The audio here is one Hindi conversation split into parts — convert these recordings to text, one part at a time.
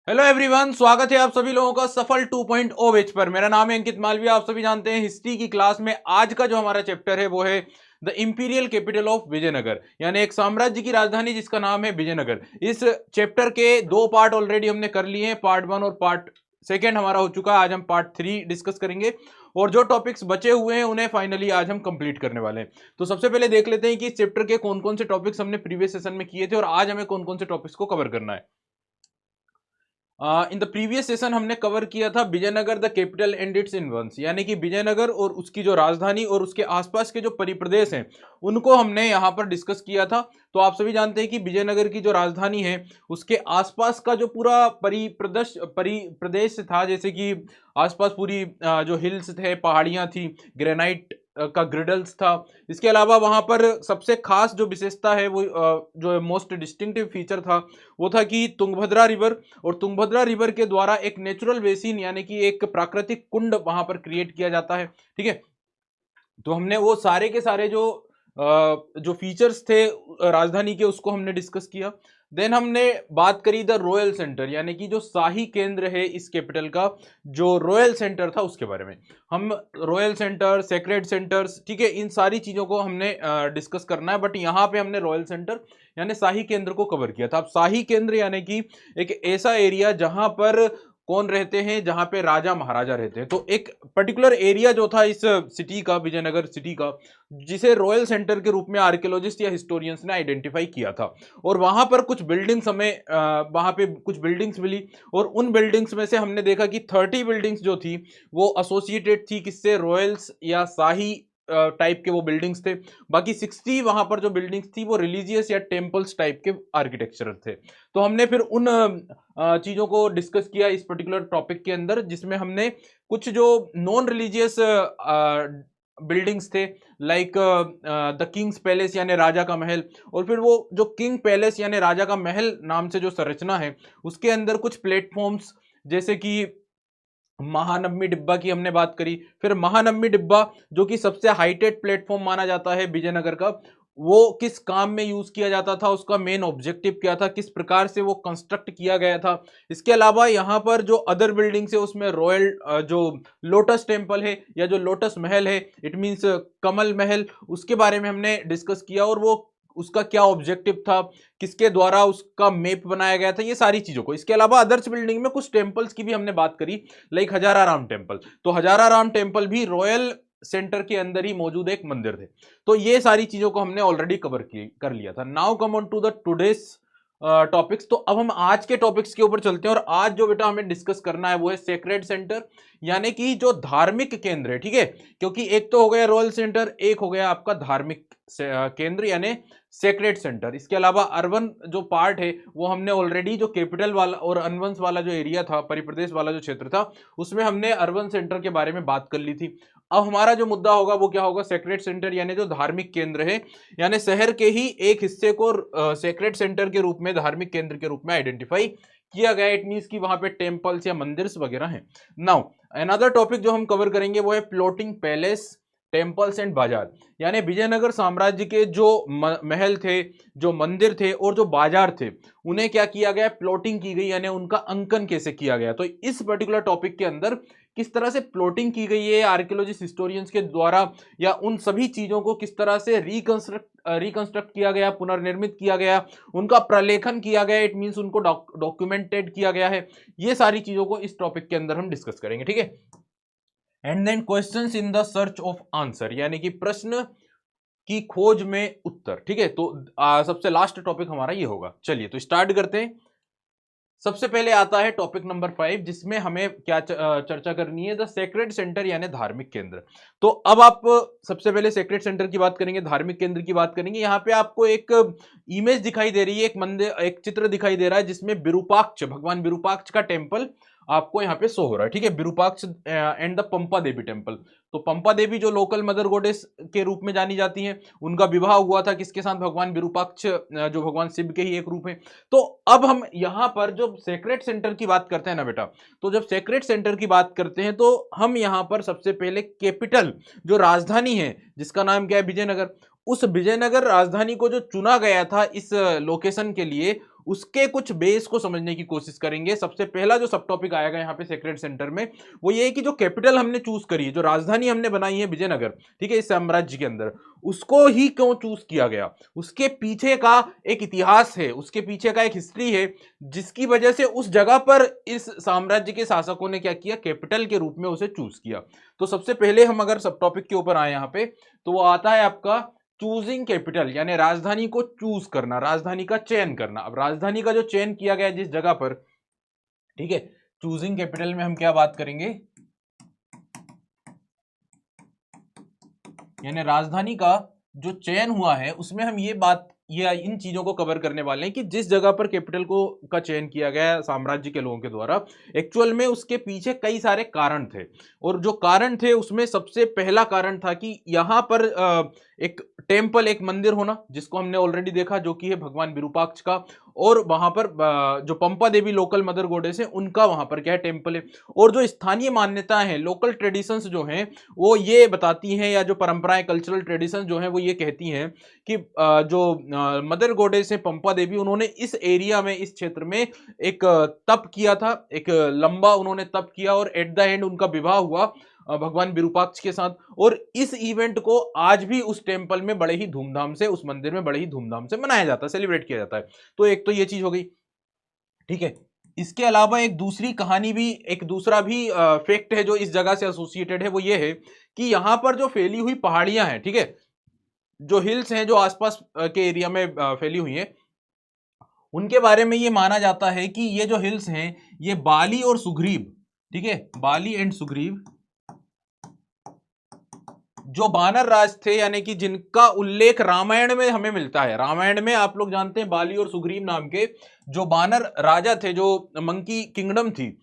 हेलो एवरीवन, स्वागत है आप सभी लोगों का सफल 2.0 बैच पर। मेरा नाम है अंकित मालवीय। आप सभी जानते हैं हिस्ट्री की क्लास में आज का जो हमारा चैप्टर है वो है the imperial capital of Vijayanagar, यानी एक साम्राज्य की राजधानी जिसका नाम है विजयनगर। इस चैप्टर के दो पार्ट ऑलरेडी हमने कर लिए हैं, पार्ट 1 और पार्ट सेकेंड हमारा हो चुका है। आज हम पार्ट 3 डिस्कस करेंगे और जो टॉपिक्स बचे हुए हैं उन्हें फाइनली आज हम कंप्लीट करने वाले हैं। तो सबसे पहले देख लेते हैं कि इस चैप्टर के कौन कौन से टॉपिक्स हमने प्रीवियस सेशन में किए थे और आज हमें कौन कौन से टॉपिक्स को कवर करना है। इन द प्रीवियस सेशन हमने कवर किया था Vijayanagar the capital and its environs, यानी कि विजयनगर और उसकी जो राजधानी और उसके आसपास के जो परिप्रदेश हैं उनको हमने यहाँ पर डिस्कस किया था। तो आप सभी जानते हैं कि विजयनगर की जो राजधानी है उसके आसपास का जो पूरा परिप्रदेश था, जैसे कि आसपास पूरी जो हिल्स थे, पहाड़ियाँ थी, ग्रेनाइट का ग्रिडल्स था। इसके अलावा वहाँ पर सबसे खास जो विशेषता है वो जो मोस्ट डिस्टिंक्टिव फीचर था वो था कि तुंगभद्रा रिवर, और तुंगभद्रा रिवर के द्वारा एक नेचुरल बेसिन यानी कि एक प्राकृतिक कुंड वहां पर क्रिएट किया जाता है। ठीक है, तो हमने वो सारे के सारे जो फीचर्स थे राजधानी के उसको हमने डिस्कस किया। देन हमने बात करी द रॉयल सेंटर, यानी कि जो शाही केंद्र है इस कैपिटल का, जो रॉयल सेंटर था उसके बारे में हम रॉयल सेंटर, सेक्रेड सेंटर्स, ठीक है, इन सारी चीजों को हमने डिस्कस करना है। बट यहाँ पे हमने रॉयल सेंटर यानी शाही केंद्र को कवर किया था। अब शाही केंद्र यानी कि एक ऐसा एरिया जहां पर कौन रहते हैं, जहां पे राजा महाराजा रहते हैं। तो एक पर्टिकुलर एरिया जो था इस सिटी का, विजयनगर सिटी का, जिसे रॉयल सेंटर के रूप में आर्कियोलॉजिस्ट या हिस्टोरियंस ने आइडेंटिफाई किया था। और वहां पर कुछ बिल्डिंग्स हमें वहां पे कुछ बिल्डिंग्स मिली और उन बिल्डिंग्स में से हमने देखा कि 30 बिल्डिंग्स जो थी वो एसोसिएटेड थी किससे, रॉयल्स या शाही टाइप के वो बिल्डिंग्स थे। बाकी 60 वहां पर जो बिल्डिंग्स थी वो रिलीजियस या टेम्पल्स टाइप के आर्किटेक्चर थे। तो हमने फिर उन चीजों को डिस्कस किया इस पर्टिकुलर टॉपिक के अंदर, जिसमें हमने कुछ जो नॉन रिलीजियस बिल्डिंग्स थे, लाइक द किंग्स पैलेस यानी राजा का महल, और फिर वो जो किंग पैलेस यानी राजा का महल नाम से जो संरचना है उसके अंदर कुछ प्लेटफॉर्म्स, जैसे कि महानवमी डिब्बा की हमने बात करी। फिर महानवमी डिब्बा जो कि सबसे हाईटेड प्लेटफॉर्म माना जाता है विजयनगर का, वो किस काम में यूज किया जाता था, उसका मेन ऑब्जेक्टिव क्या था, किस प्रकार से वो कंस्ट्रक्ट किया गया था। इसके अलावा यहाँ पर जो अदर बिल्डिंग्स है उसमें रॉयल जो लोटस टेम्पल है या जो लोटस महल है, इट मींस कमल महल, उसके बारे में हमने डिस्कस किया और वो उसका क्या ऑब्जेक्टिव था, किसके द्वारा उसका मैप बनाया गया था, ये सारी चीजों को। इसके अलावा अदर्स बिल्डिंग में कुछ टेम्पल्स की भी हमने बात करी, लाइक हजाराराम टेम्पल। तो हजाराराम टेम्पल भी रॉयल सेंटर के अंदर ही मौजूद एक मंदिर थे। तो ये सारी चीजों को हमने ऑलरेडी कवर कर लिया था। Now come on to the today's topics. तो अब हम आज के टॉपिक्स के ऊपर चलते हैं और आज जो बेटा हमें डिस्कस करना है वो है सेक्रेड सेंटर, यानी कि जो धार्मिक केंद्र है। ठीक है, क्योंकि एक तो हो गया रॉयल सेंटर, एक हो गया आपका धार्मिक केंद्र यानी सेक्रेड सेंटर। इसके अलावा अर्बन जो पार्ट है वो हमने ऑलरेडी जो कैपिटल वाला और अनवंस वाला जो एरिया था, परिप्रदेश वाला जो क्षेत्र था, उसमें हमने अर्बन सेंटर के बारे में बात कर ली थी। अब हमारा जो मुद्दा होगा वो क्या होगा, सेक्रेड सेंटर यानी जो धार्मिक केंद्र है, यानी शहर के ही एक हिस्से को सेक्रेड सेंटर के रूप में, धार्मिक केंद्र के रूप में आइडेंटिफाई किया गया। इट मींस कि वहां पे टेम्पल्स या मंदिर्स वगैरह हैं। नाउ अनदर टॉपिक जो हम कवर करेंगे वो है प्लॉटिंग पैलेस, टेम्पल्स एंड बाजार, यानी विजयनगर साम्राज्य के जो महल थे, जो मंदिर थे और जो बाजार थे, उन्हें क्या किया गया, प्लॉटिंग की गई, यानी उनका अंकन कैसे किया गया। तो इस पर्टिकुलर टॉपिक के अंदर किस तरह से प्लॉटिंग की गई है आर्कियोलॉजिस्ट हिस्टोरियंस के द्वारा, या उन सभी चीजों को किस तरह से रिकंस्ट्रक्ट किया गया, पुनर्निर्मित किया गया, उनका प्रलेखन किया गया, इट मींस उनको डॉक्यूमेंटेड किया गया है, ये सारी चीजों को इस टॉपिक के अंदर हम डिस्कस करेंगे। ठीक है, and then questions in the search of answer, यानी कि प्रश्न की खोज में उत्तर। ठीक है, तो सबसे लास्ट टॉपिक हमारा ये होगा। चलिए तो स्टार्ट करते हैं। सबसे पहले आता है टॉपिक नंबर 5, जिसमें हमें क्या चर्चा करनी है, द सेक्रेड सेंटर यानी धार्मिक केंद्र। तो अब आप सबसे पहले सेक्रेड सेंटर की बात करेंगे, धार्मिक केंद्र की बात करेंगे। यहाँ पे आपको एक इमेज दिखाई दे रही है, एक मंदिर, एक चित्र दिखाई दे रहा है जिसमें विरूपाक्ष, भगवान विरूपाक्ष का टेम्पल आपको यहाँ पे शो हो रहा है। ठीक है, Virupaksha and the Pampa Devi temple. तो पंपा देवी जो लोकल मदर गॉडेस के रूप में जानी जाती हैं, उनका विवाह हुआ था किसके साथ, भगवान विरूपाक्ष जो भगवान शिव के ही एक रूप है। तो अब हम यहाँ पर जब सेक्रेड सेंटर की बात करते हैं ना बेटा, तो जब सेक्रेड सेंटर की बात करते हैं तो हम यहाँ पर सबसे पहले कैपिटल जो राजधानी है जिसका नाम क्या है, विजयनगर, उस विजयनगर राजधानी को जो चुना गया था इस लोकेशन के लिए, उसके कुछ बेस को समझने की कोशिश करेंगे। सबसे पहला जो सब टॉपिक आएगा यहाँ पे सेक्रेड सेंटर में, वो ये है कि जो कैपिटल हमने चूज करी है, जो राजधानी हमने बनाई है विजयनगर, ठीक है, इस साम्राज्य के अंदर, उसको ही क्यों चूज किया गया, उसके पीछे का एक इतिहास है, उसके पीछे का एक हिस्ट्री है, जिसकी वजह से उस जगह पर इस साम्राज्य के शासकों ने क्या किया, कैपिटल के रूप में उसे चूज किया। तो सबसे पहले हम अगर सब टॉपिक के ऊपर आए यहाँ पे, तो वो आता है आपका चूजिंग कैपिटल, यानी राजधानी को चूज करना, राजधानी का चयन करना। अब राजधानी का जो चयन किया गया जिस जगह पर, ठीक है, चूजिंग कैपिटल में हम क्या बात करेंगे, यानी राजधानी का जो चयन हुआ है उसमें हम ये इन चीजों को कवर करने वाले हैं कि जिस जगह पर कैपिटल को का चयन किया गया साम्राज्य के लोगों के द्वारा, एक्चुअल में उसके पीछे कई सारे कारण थे। और जो कारण थे उसमें सबसे पहला कारण था कि यहां पर एक टेम्पल, एक मंदिर होना, जिसको हमने ऑलरेडी देखा, जो कि है भगवान विरूपाक्ष का। और वहां पर जो पंपा देवी लोकल मदर गॉडेस है, उनका वहां पर क्या है, टेम्पल है। और जो स्थानीय मान्यताएं हैं, लोकल ट्रेडिशंस जो हैं, वो ये बताती हैं, या जो परंपराएं, कल्चरल ट्रेडिशन जो हैं, वो ये कहती हैं कि जो मदर गॉडेस है पंपा देवी, उन्होंने इस एरिया में, इस क्षेत्र में एक तप किया था, एक लंबा उन्होंने तप किया, और एट द एंड उनका विवाह हुआ भगवान विरूपाक्ष के साथ। और इस इवेंट को आज भी उस टेम्पल में बड़े ही धूमधाम से, उस मंदिर में बड़े ही धूमधाम से मनाया जाता है, सेलिब्रेट किया जाता है। तो एक तो ये चीज हो गई, ठीक है। इसके अलावा एक दूसरी कहानी भी, एक दूसरा भी फैक्ट है जो इस जगह से एसोसिएटेड है, वो ये है कि यहां पर जो फैली हुई पहाड़ियां हैं, ठीक है, जो हिल्स हैं जो आसपास के एरिया में फैली हुई हैं, उनके बारे में ये माना जाता है कि ये जो हिल्स हैं, ये बाली और सुग्रीव, ठीक है, बाली एंड सुग्रीव, जो बानर राज थे, यानी कि जिनका उल्लेख रामायण में हमें मिलता है। रामायण में आप लोग जानते हैं बाली और सुग्रीव नाम के जो बानर राजा थे, जो मंकी किंगडम थी,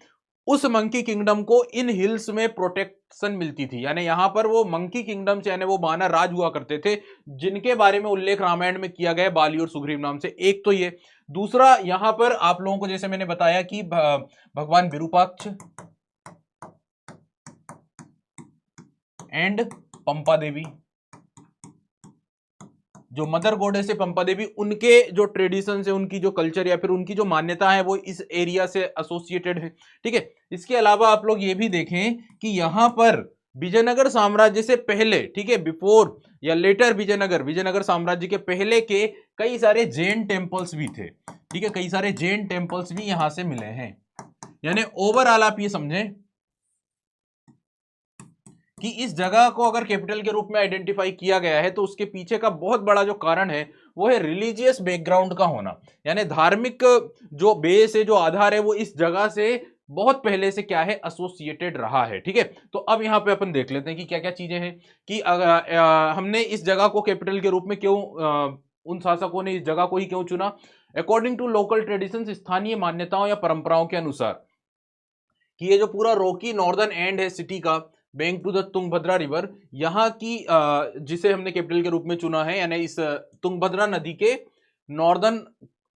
उस मंकी किंगडम को इन हिल्स में प्रोटेक्शन मिलती थी। यानी यहां पर वो मंकी किंगडम से, यानी वो बानर राज हुआ करते थे, जिनके बारे में उल्लेख रामायण में किया गया बाली और सुग्रीव नाम से। एक तो ये, दूसरा यहां पर आप लोगों को जैसे मैंने बताया कि भगवान विरूपाक्ष एंड पंपा देवी, जो मदर गॉडेस है पंपा देवी, उनके जो ट्रेडिशन है, उनकी जो कल्चर या फिर उनकी जो मान्यता है, वो इस एरिया से एसोसिएटेड है, ठीक है। इसके अलावा आप लोग ये भी देखें कि यहां पर विजयनगर साम्राज्य से पहले, ठीक है, बिफोर या लेटर विजयनगर, विजयनगर साम्राज्य के पहले के कई सारे जैन टेम्पल्स भी थे, ठीक है, कई सारे जैन टेम्पल्स भी यहां से मिले हैं। यानी ओवरऑल आप ये समझें कि इस जगह को अगर कैपिटल के रूप में आइडेंटिफाई किया गया है, तो उसके पीछे का बहुत बड़ा जो कारण है वो है रिलीजियस बैकग्राउंड का होना। यानी धार्मिक जो बेस है, जो आधार है, वो इस जगह से बहुत पहले से क्या है, एसोसिएटेड रहा है, ठीक है। तो अब यहां पे अपन देख लेते हैं कि क्या क्या चीजें हैं कि हमने इस जगह को कैपिटल के रूप में क्यों, उन शासकों ने इस जगह को ही क्यों चुना। अकॉर्डिंग टू लोकल ट्रेडिशंस, स्थानीय मान्यताओं या परंपराओं के अनुसार, कि ये जो पूरा रॉकी नॉर्दर्न एंड है सिटी का, bank to the Tungabhadra river, यहाँ की जिसे हमने कैपिटल के रूप में चुना है, यानी इस तुंगभद्रा नदी के नॉर्दर्न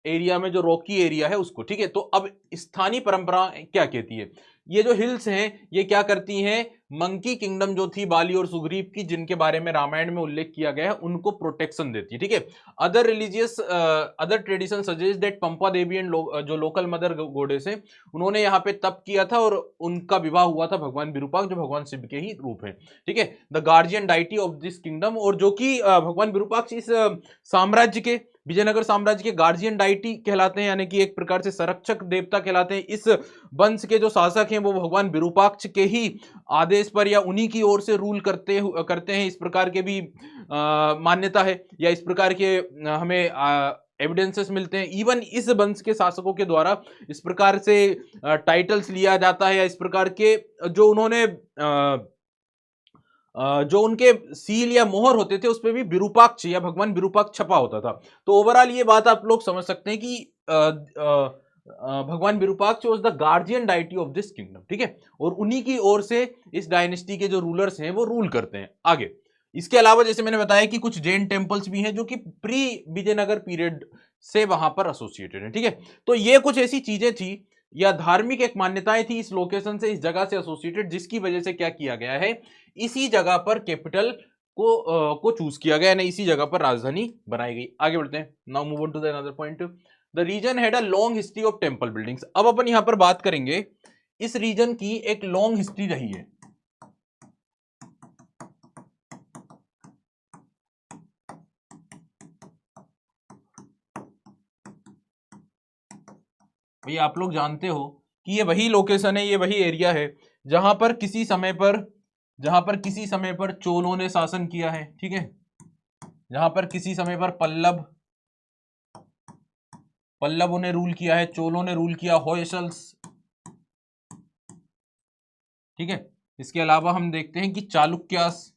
एरिया में जो रॉकी एरिया है उसको, ठीक है। तो अब स्थानीय परंपरा क्या कहती है, ये जो हिल्स हैं ये क्या करती हैं, मंकी किंगडम जो थी बाली और सुग्रीव की, जिनके बारे में रामायण में उल्लेख किया गया है, उनको प्रोटेक्शन देती है, ठीक है। Other religious, other tradition suggest that Pampa Devi and जो लोकल मदर गॉडेस है, उन्होंने यहाँ पे तप किया था और उनका विवाह हुआ था भगवान विरूपाक्ष, जो भगवान शिव के ही रूप है, ठीक है, the guardian deity of this kingdom. और जो कि भगवान विरूपाक्ष इस साम्राज्य के, विजयनगर साम्राज्य के गार्जियन डाइटी कहलाते हैं, यानी कि एक प्रकार से संरक्षक देवता कहलाते हैं। इस वंश के जो शासक हैं वो भगवान विरूपाक्ष के ही आदेश पर या उन्हीं की ओर से रूल करते हैं, इस प्रकार के भी मान्यता है, या इस प्रकार के हमें एविडेंसेस मिलते हैं। इवन इस वंश के शासकों के द्वारा इस प्रकार से टाइटल्स लिया जाता है, या इस प्रकार के जो उन्होंने जो उनके सील या मोहर होते थे उस पर भी विरूपाक्ष या भगवान विरूपाक्ष छपा होता था। तो ओवरऑल ये बात आप लोग समझ सकते हैं कि भगवान Virupaksha was the guardian deity of this kingdom, ठीक है, और उन्हीं की ओर से इस डायनेस्टी के जो रूलर्स हैं वो रूल करते हैं। आगे इसके अलावा जैसे मैंने बताया कि कुछ जैन टेम्पल्स भी हैं जो कि प्री विजयनगर पीरियड से वहां पर एसोसिएटेड है, ठीक है। तो ये कुछ ऐसी चीजें थी या धार्मिक एक मान्यताएं थी इस लोकेशन से, इस जगह से एसोसिएटेड, जिसकी वजह से क्या किया गया है, इसी जगह पर कैपिटल को चूज किया गया, यानी इसी जगह पर राजधानी बनाई गई। आगे बढ़ते हैं, now move on to the another point. The region had a long history of temple buildings. अब अपन यहां पर बात करेंगे इस रीजन की एक लॉन्ग हिस्ट्री रही है। भाई आप लोग जानते हो कि ये वही लोकेशन है, ये वही एरिया है जहां पर किसी समय पर चोलों ने शासन किया है, ठीक है, जहां पर किसी समय पर पल्लवों ने रूल किया है, चोलों ने रूल किया, होयसल्स, ठीक है। इसके अलावा हम देखते हैं कि चालुक्यास,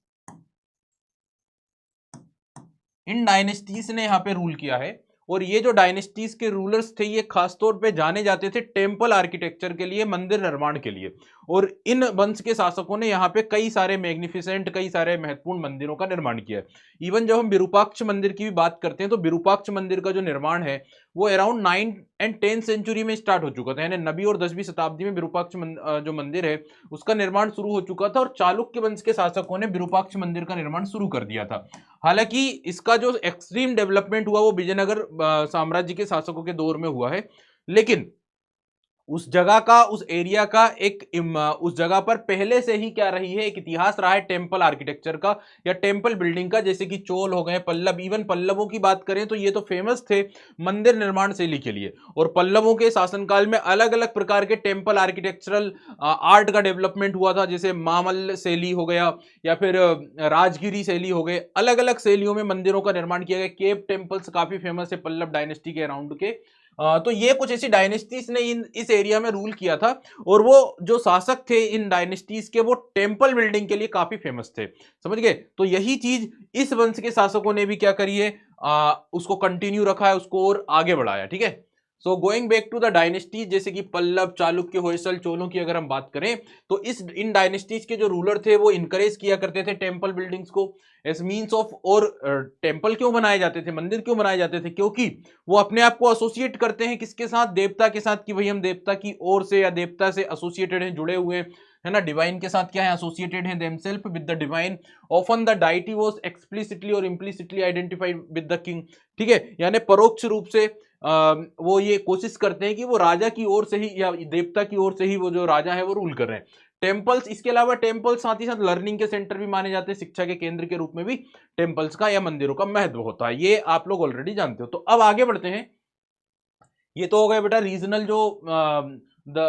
इन डायनेस्टीज ने यहाँ पे रूल किया है। और ये जो डायनेस्टीज के रूलर्स थे ये खासतौर पे जाने जाते थे टेम्पल आर्किटेक्चर के लिए, मंदिर निर्माण के लिए। और इन वंश के शासकों ने यहाँ पे कई सारे मैग्निफिसेंट, कई सारे महत्वपूर्ण मंदिरों का निर्माण किया है। इवन जब हम विरूपाक्ष मंदिर की भी बात करते हैं तो विरूपाक्ष मंदिर का जो निर्माण है वो अराउंड 9 एंड 10 सेंचुरी में स्टार्ट हो चुका था, यानी 9वीं और 10वीं शताब्दी में विरूपाक्ष जो मंदिर है उसका निर्माण शुरू हो चुका था और चालुक्य वंश के शासकों ने विरूपाक्ष मंदिर का निर्माण शुरू कर दिया था। हालांकि इसका जो एक्सट्रीम डेवलपमेंट हुआ वो विजयनगर साम्राज्य के शासकों के दौर में हुआ है, लेकिन उस जगह का, उस एरिया का उस जगह पर पहले से ही क्या रही है, एक इतिहास रहा है टेम्पल आर्किटेक्चर का या टेम्पल बिल्डिंग का। जैसे कि चोल हो गए, पल्लव, इवन पल्लवों की बात करें तो ये तो फेमस थे मंदिर निर्माण शैली के लिए। और पल्लवों के शासनकाल में अलग अलग प्रकार के टेम्पल आर्किटेक्चरल आर्ट का डेवलपमेंट हुआ था, जैसे मामल्ल शैली हो गया या फिर राजगिरी शैली हो गए। अलग अलग शैलियों में मंदिरों का निर्माण किया गया। केव टेम्पल्स काफी फेमस है पल्लव डायनेस्टी के अराउंड के। तो ये कुछ ऐसी डायनेस्टीज ने इस एरिया में रूल किया था और वो जो शासक थे इन डायनेस्टीज के वो टेम्पल बिल्डिंग के लिए काफी फेमस थे, समझ गए। तो यही चीज इस वंश के शासकों ने भी क्या करी है, उसको कंटिन्यू रखा है, उसको और आगे बढ़ाया, ठीक है। So going back to the dynasties, जैसे कि पल्लव, चालुक्य, होयसल, चोलों की अगर हम बात करें तो इन डायनेस्टीज के जो रूलर थे वो इंकरेज किया करते थे टेम्पल बिल्डिंग्स को एज मीन्स ऑफ। और टेम्पल क्यों बनाए जाते थे, मंदिर क्यों बनाए जाते थे, क्योंकि वो अपने आप को एसोसिएट करते हैं किसके साथ, देवता के साथ, कि भाई हम देवता की ओर से या देवता से एसोसिएटेड हैं, जुड़े हुए है ना, डिवाइन के साथ क्या है, एसोसिएटेड हैं themselves with the divine. Often the deity was explicitly और implicitly identified with the king, ठीक है। यानी परोक्ष रूप से वो ये कोशिश करते हैं कि वो राजा की ओर से ही या देवता की ओर से ही वो जो राजा है वो रूल कर रहे हैं। टेम्पल्स, इसके अलावा टेम्पल्स साथ ही साथ लर्निंग के सेंटर भी माने जाते हैं, शिक्षा के केंद्र के रूप में भी टेम्पल्स का या मंदिरों का महत्व होता है, ये आप लोग ऑलरेडी जानते हो। तो अब आगे बढ़ते हैं। ये तो हो गया बेटा रीजनल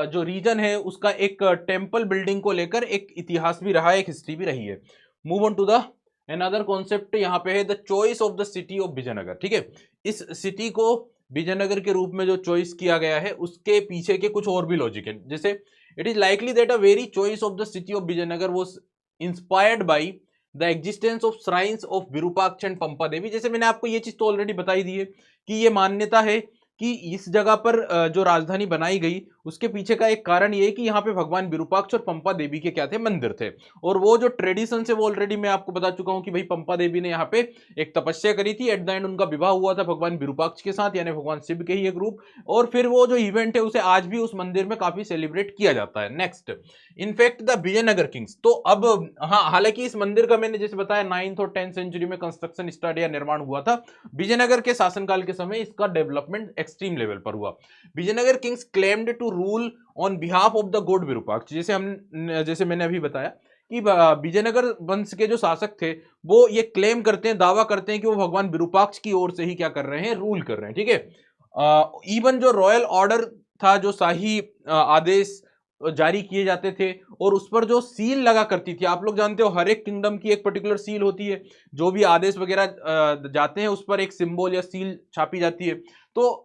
जो रीजन है उसका एक टेम्पल बिल्डिंग को लेकर एक इतिहास भी रहा है, एक हिस्ट्री भी रही है। Move on to the another concept, यहाँ पे है the choice of the city of Vijayanagar, ठीक है। इस सिटी को विजयनगर के रूप में जो चॉइस किया गया है उसके पीछे के कुछ और भी लॉजिक है। जैसे it is likely that a very choice of the city of Vijayanagar was inspired by the existence of shrines of Virupaksha and Pampa Devi. जैसे मैंने आपको ये चीज तो ऑलरेडी बताई दी है कि ये मान्यता है कि इस जगह पर जो राजधानी बनाई गई उसके पीछे का एक कारण ये है कि यहाँ पे भगवान विरूपाक्ष और पंपा देवी के क्या थे, मंदिर थे। और वो जो ट्रेडिशन है वो ऑलरेडी मैं आपको बता चुका हूँ कि भाई पंपा देवी ने यहाँ पे एक तपस्या करी थी, एट द एंड उनका विवाह हुआ था भगवान विरूपाक्ष के साथ, यानी भगवान शिव के ही एक रूप। और फिर वो जो इवेंट है उसे आज भी उस मंदिर में काफी सेलिब्रेट किया जाता है। Next, in fact the Vijayanagar kings, तो अब हाँ, हालांकि इस मंदिर का मैंने जैसे बताया 9th और 10th सेंचुरी में कंस्ट्रक्शन स्टार्ट या निर्माण हुआ था। विजयनगर के शासनकाल के समय इसका डेवलपमेंट एक्सट्रीम लेवल पर हुआ। Vijayanagar kings claimed to rule on behalf of the god Virupaksha. जैसे मैंने अभी बताया कि विजयनगर वंश के जो शासक थे वो ये क्लेम करते हैं, दावा करते हैं कि वो भगवान विरूपाक्ष की ओर से ही क्या कर रहे हैं, रूल कर रहे हैं, ठीक है। इवन जो रॉयल ऑर्डर था, जो शाही आदेश जारी किए जाते थे और उस पर जो सील लगा करती थी, आप लोग जानते हो हर एक किंगडम की एक पर्टिकुलर सील होती है, जो भी आदेश वगैरह जाते हैं उस पर एक सिंबल या सील छापी जाती है। तो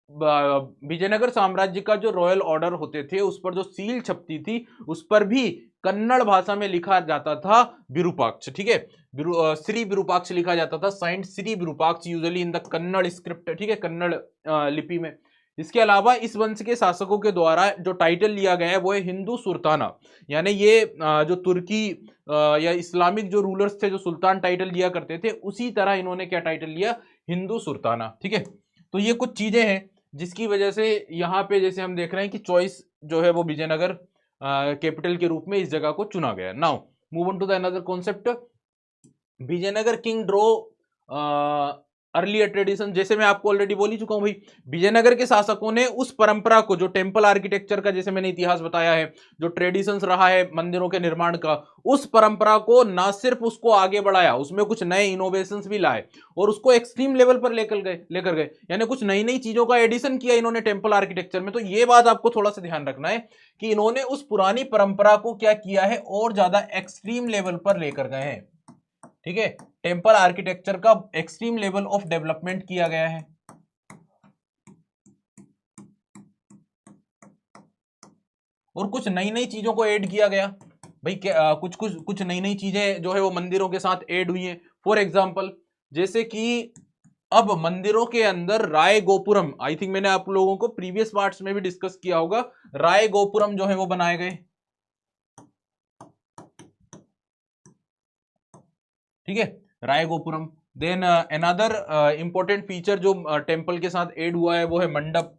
विजयनगर साम्राज्य का जो रॉयल ऑर्डर होते थे उस पर जो सील छपती थी उस पर भी कन्नड़ भाषा में लिखा जाता था विरूपाक्ष, ठीक है। श्री विरूपाक्ष लिखा जाता था, signed Shri Virupaksha, usually in the Kannada script, ठीक है, कन्नड़ लिपि में। इसके अलावा इस वंश के शासकों के द्वारा जो टाइटल लिया गया है वो है हिंदू सुल्ताना, यानी ये जो तुर्की या इस्लामिक जो रूलर्स थे जो सुल्तान टाइटल लिया करते थे उसी तरह इन्होंने क्या टाइटल लिया, हिंदू सुल्ताना, ठीक है। तो ये कुछ चीजें हैं जिसकी वजह से यहाँ पे जैसे हम देख रहे हैं कि चॉइस जो है वो विजयनगर कैपिटल के रूप में इस जगह को चुना गया। Now move on to the another concept, Vijayanagar king draw earlier tradition, जैसे मैं आपको ऑलरेडी बोल ही चुका हूं भाई, विजयनगर के शासकों ने उस परंपरा को, जो टेम्पल आर्किटेक्चर का जैसे मैंने इतिहास बताया है, जो ट्रेडिशंस रहा है मंदिरों के निर्माण का, उस परंपरा को ना सिर्फ उसको आगे बढ़ाया, उसमें कुछ नए इनोवेशंस भी लाए और उसको एक्सट्रीम लेवल पर लेकर गए, यानी कुछ नई नई चीजों का एडिशन किया इन्होंने टेम्पल आर्किटेक्चर में। तो ये बात आपको थोड़ा सा ध्यान रखना है कि इन्होंने उस पुरानी परंपरा को क्या किया है, और ज्यादा एक्सट्रीम लेवल पर लेकर गए हैं। ठीक है, टेम्पल आर्किटेक्चर का एक्सट्रीम लेवल ऑफ डेवलपमेंट किया गया है। और कुछ नई नई चीजों को ऐड किया गया भाई, कुछ नई नई चीजें जो है वो मंदिरों के साथ ऐड हुई हैं। फॉर एग्जांपल, जैसे कि अब मंदिरों के अंदर राय गोपुरम, आई थिंक मैंने आप लोगों को प्रीवियस पार्ट्स में भी डिस्कस किया होगा, राय गोपुरम जो है वो बनाए गए। ठीक है, Raya gopuram. Then another important feature जो टेम्पल के साथ ऐड हुआ है वो है मंडप।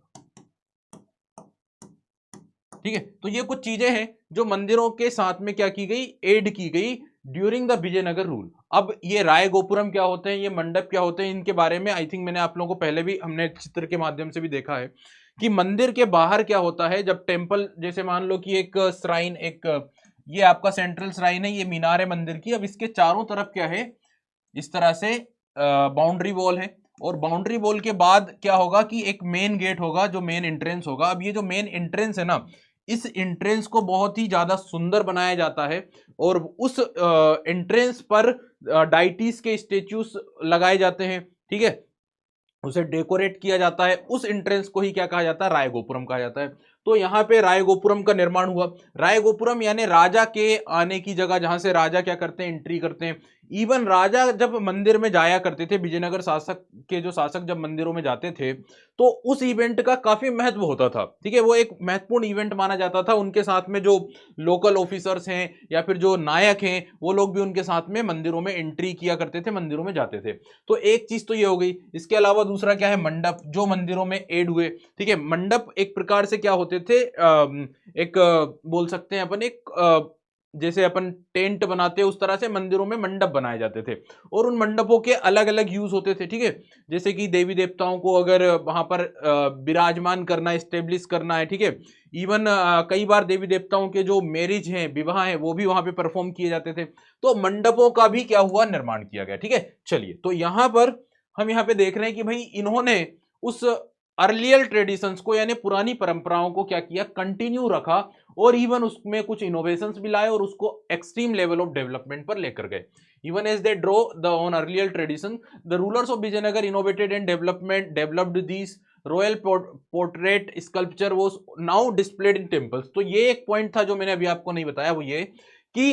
ठीक है, तो ये कुछ चीजें हैं जो मंदिरों के साथ में क्या की गई, ऐड की गई ड्यूरिंग द विजयनगर रूल। अब ये राय गोपुरम क्या होते हैं, ये मंडप क्या होते हैं, इनके बारे में आई थिंक मैंने आप लोगों को पहले भी, हमने चित्र के माध्यम से भी देखा है कि मंदिर के बाहर क्या होता है जब टेम्पल, जैसे मान लो कि एक श्राइन, एक ये आपका सेंट्रल श्राइन है, ये मीनार है मंदिर की। अब इसके चारों तरफ क्या है, इस तरह से बाउंड्री वॉल है, और बाउंड्री वॉल के बाद क्या होगा कि एक मेन गेट होगा जो मेन एंट्रेंस होगा। अब ये जो मेन एंट्रेंस है ना, इस एंट्रेंस को बहुत ही ज्यादा सुंदर बनाया जाता है, और उस एंट्रेंस पर डाइटीज के स्टेच्यूज लगाए जाते हैं। ठीक है, उसे डेकोरेट किया जाता है, उस एंट्रेंस को ही क्या कहा जाता है, राय गोपुरम कहा जाता है। तो यहाँ पे राय गोपुरम का निर्माण हुआ। राय गोपुरम यानी राजा के आने की जगह, जहां से राजा क्या करते हैं, एंट्री करते हैं। इवन राजा जब मंदिर में जाया करते थे, विजयनगर शासक के जो शासक जब मंदिरों में जाते थे, तो उस इवेंट का काफी महत्व होता था। ठीक है, वो एक महत्वपूर्ण इवेंट माना जाता था। उनके साथ में जो लोकल ऑफिसर्स हैं या फिर जो नायक हैं, वो लोग भी उनके साथ में मंदिरों में एंट्री किया करते थे, मंदिरों में जाते थे। तो एक चीज तो ये हो गई। इसके अलावा दूसरा क्या है, मंडप जो मंदिरों में ऐड हुए। ठीक है, मंडप एक प्रकार से क्या होते थे, एक बोल सकते हैं अपन, एक जैसे अपन टेंट बनाते हैं उस तरह से मंदिरों में मंडप बनाए जाते थे, और उन मंडपों के अलग अलग यूज होते थे। ठीक है, जैसे कि देवी देवताओं को अगर वहां पर विराजमान करना, एस्टेब्लिश करना है। ठीक है, इवन कई बार देवी देवताओं के जो मैरिज हैं, विवाह हैं, वो भी वहां पे परफॉर्म किए जाते थे। तो मंडपों का भी क्या हुआ, निर्माण किया गया। ठीक है, चलिए, तो यहां पर हम यहाँ पे देख रहे हैं कि भाई इन्होंने उस अर्लियर ट्रेडिशंस को, यानी पुरानी परंपराओं को क्या किया, कंटिन्यू रखा, और इवन उसमें कुछ इनोवेशंस भी लाए और उसको एक्सट्रीम लेवल ऑफ डेवलपमेंट पर लेकर गए। Even as they draw the on earlier tradition, the rulers of Vijayanagar innovated and developed these royal portrait sculpture was now displayed in temples. तो ये एक पॉइंट था जो मैंने अभी आपको नहीं बताया, वो ये कि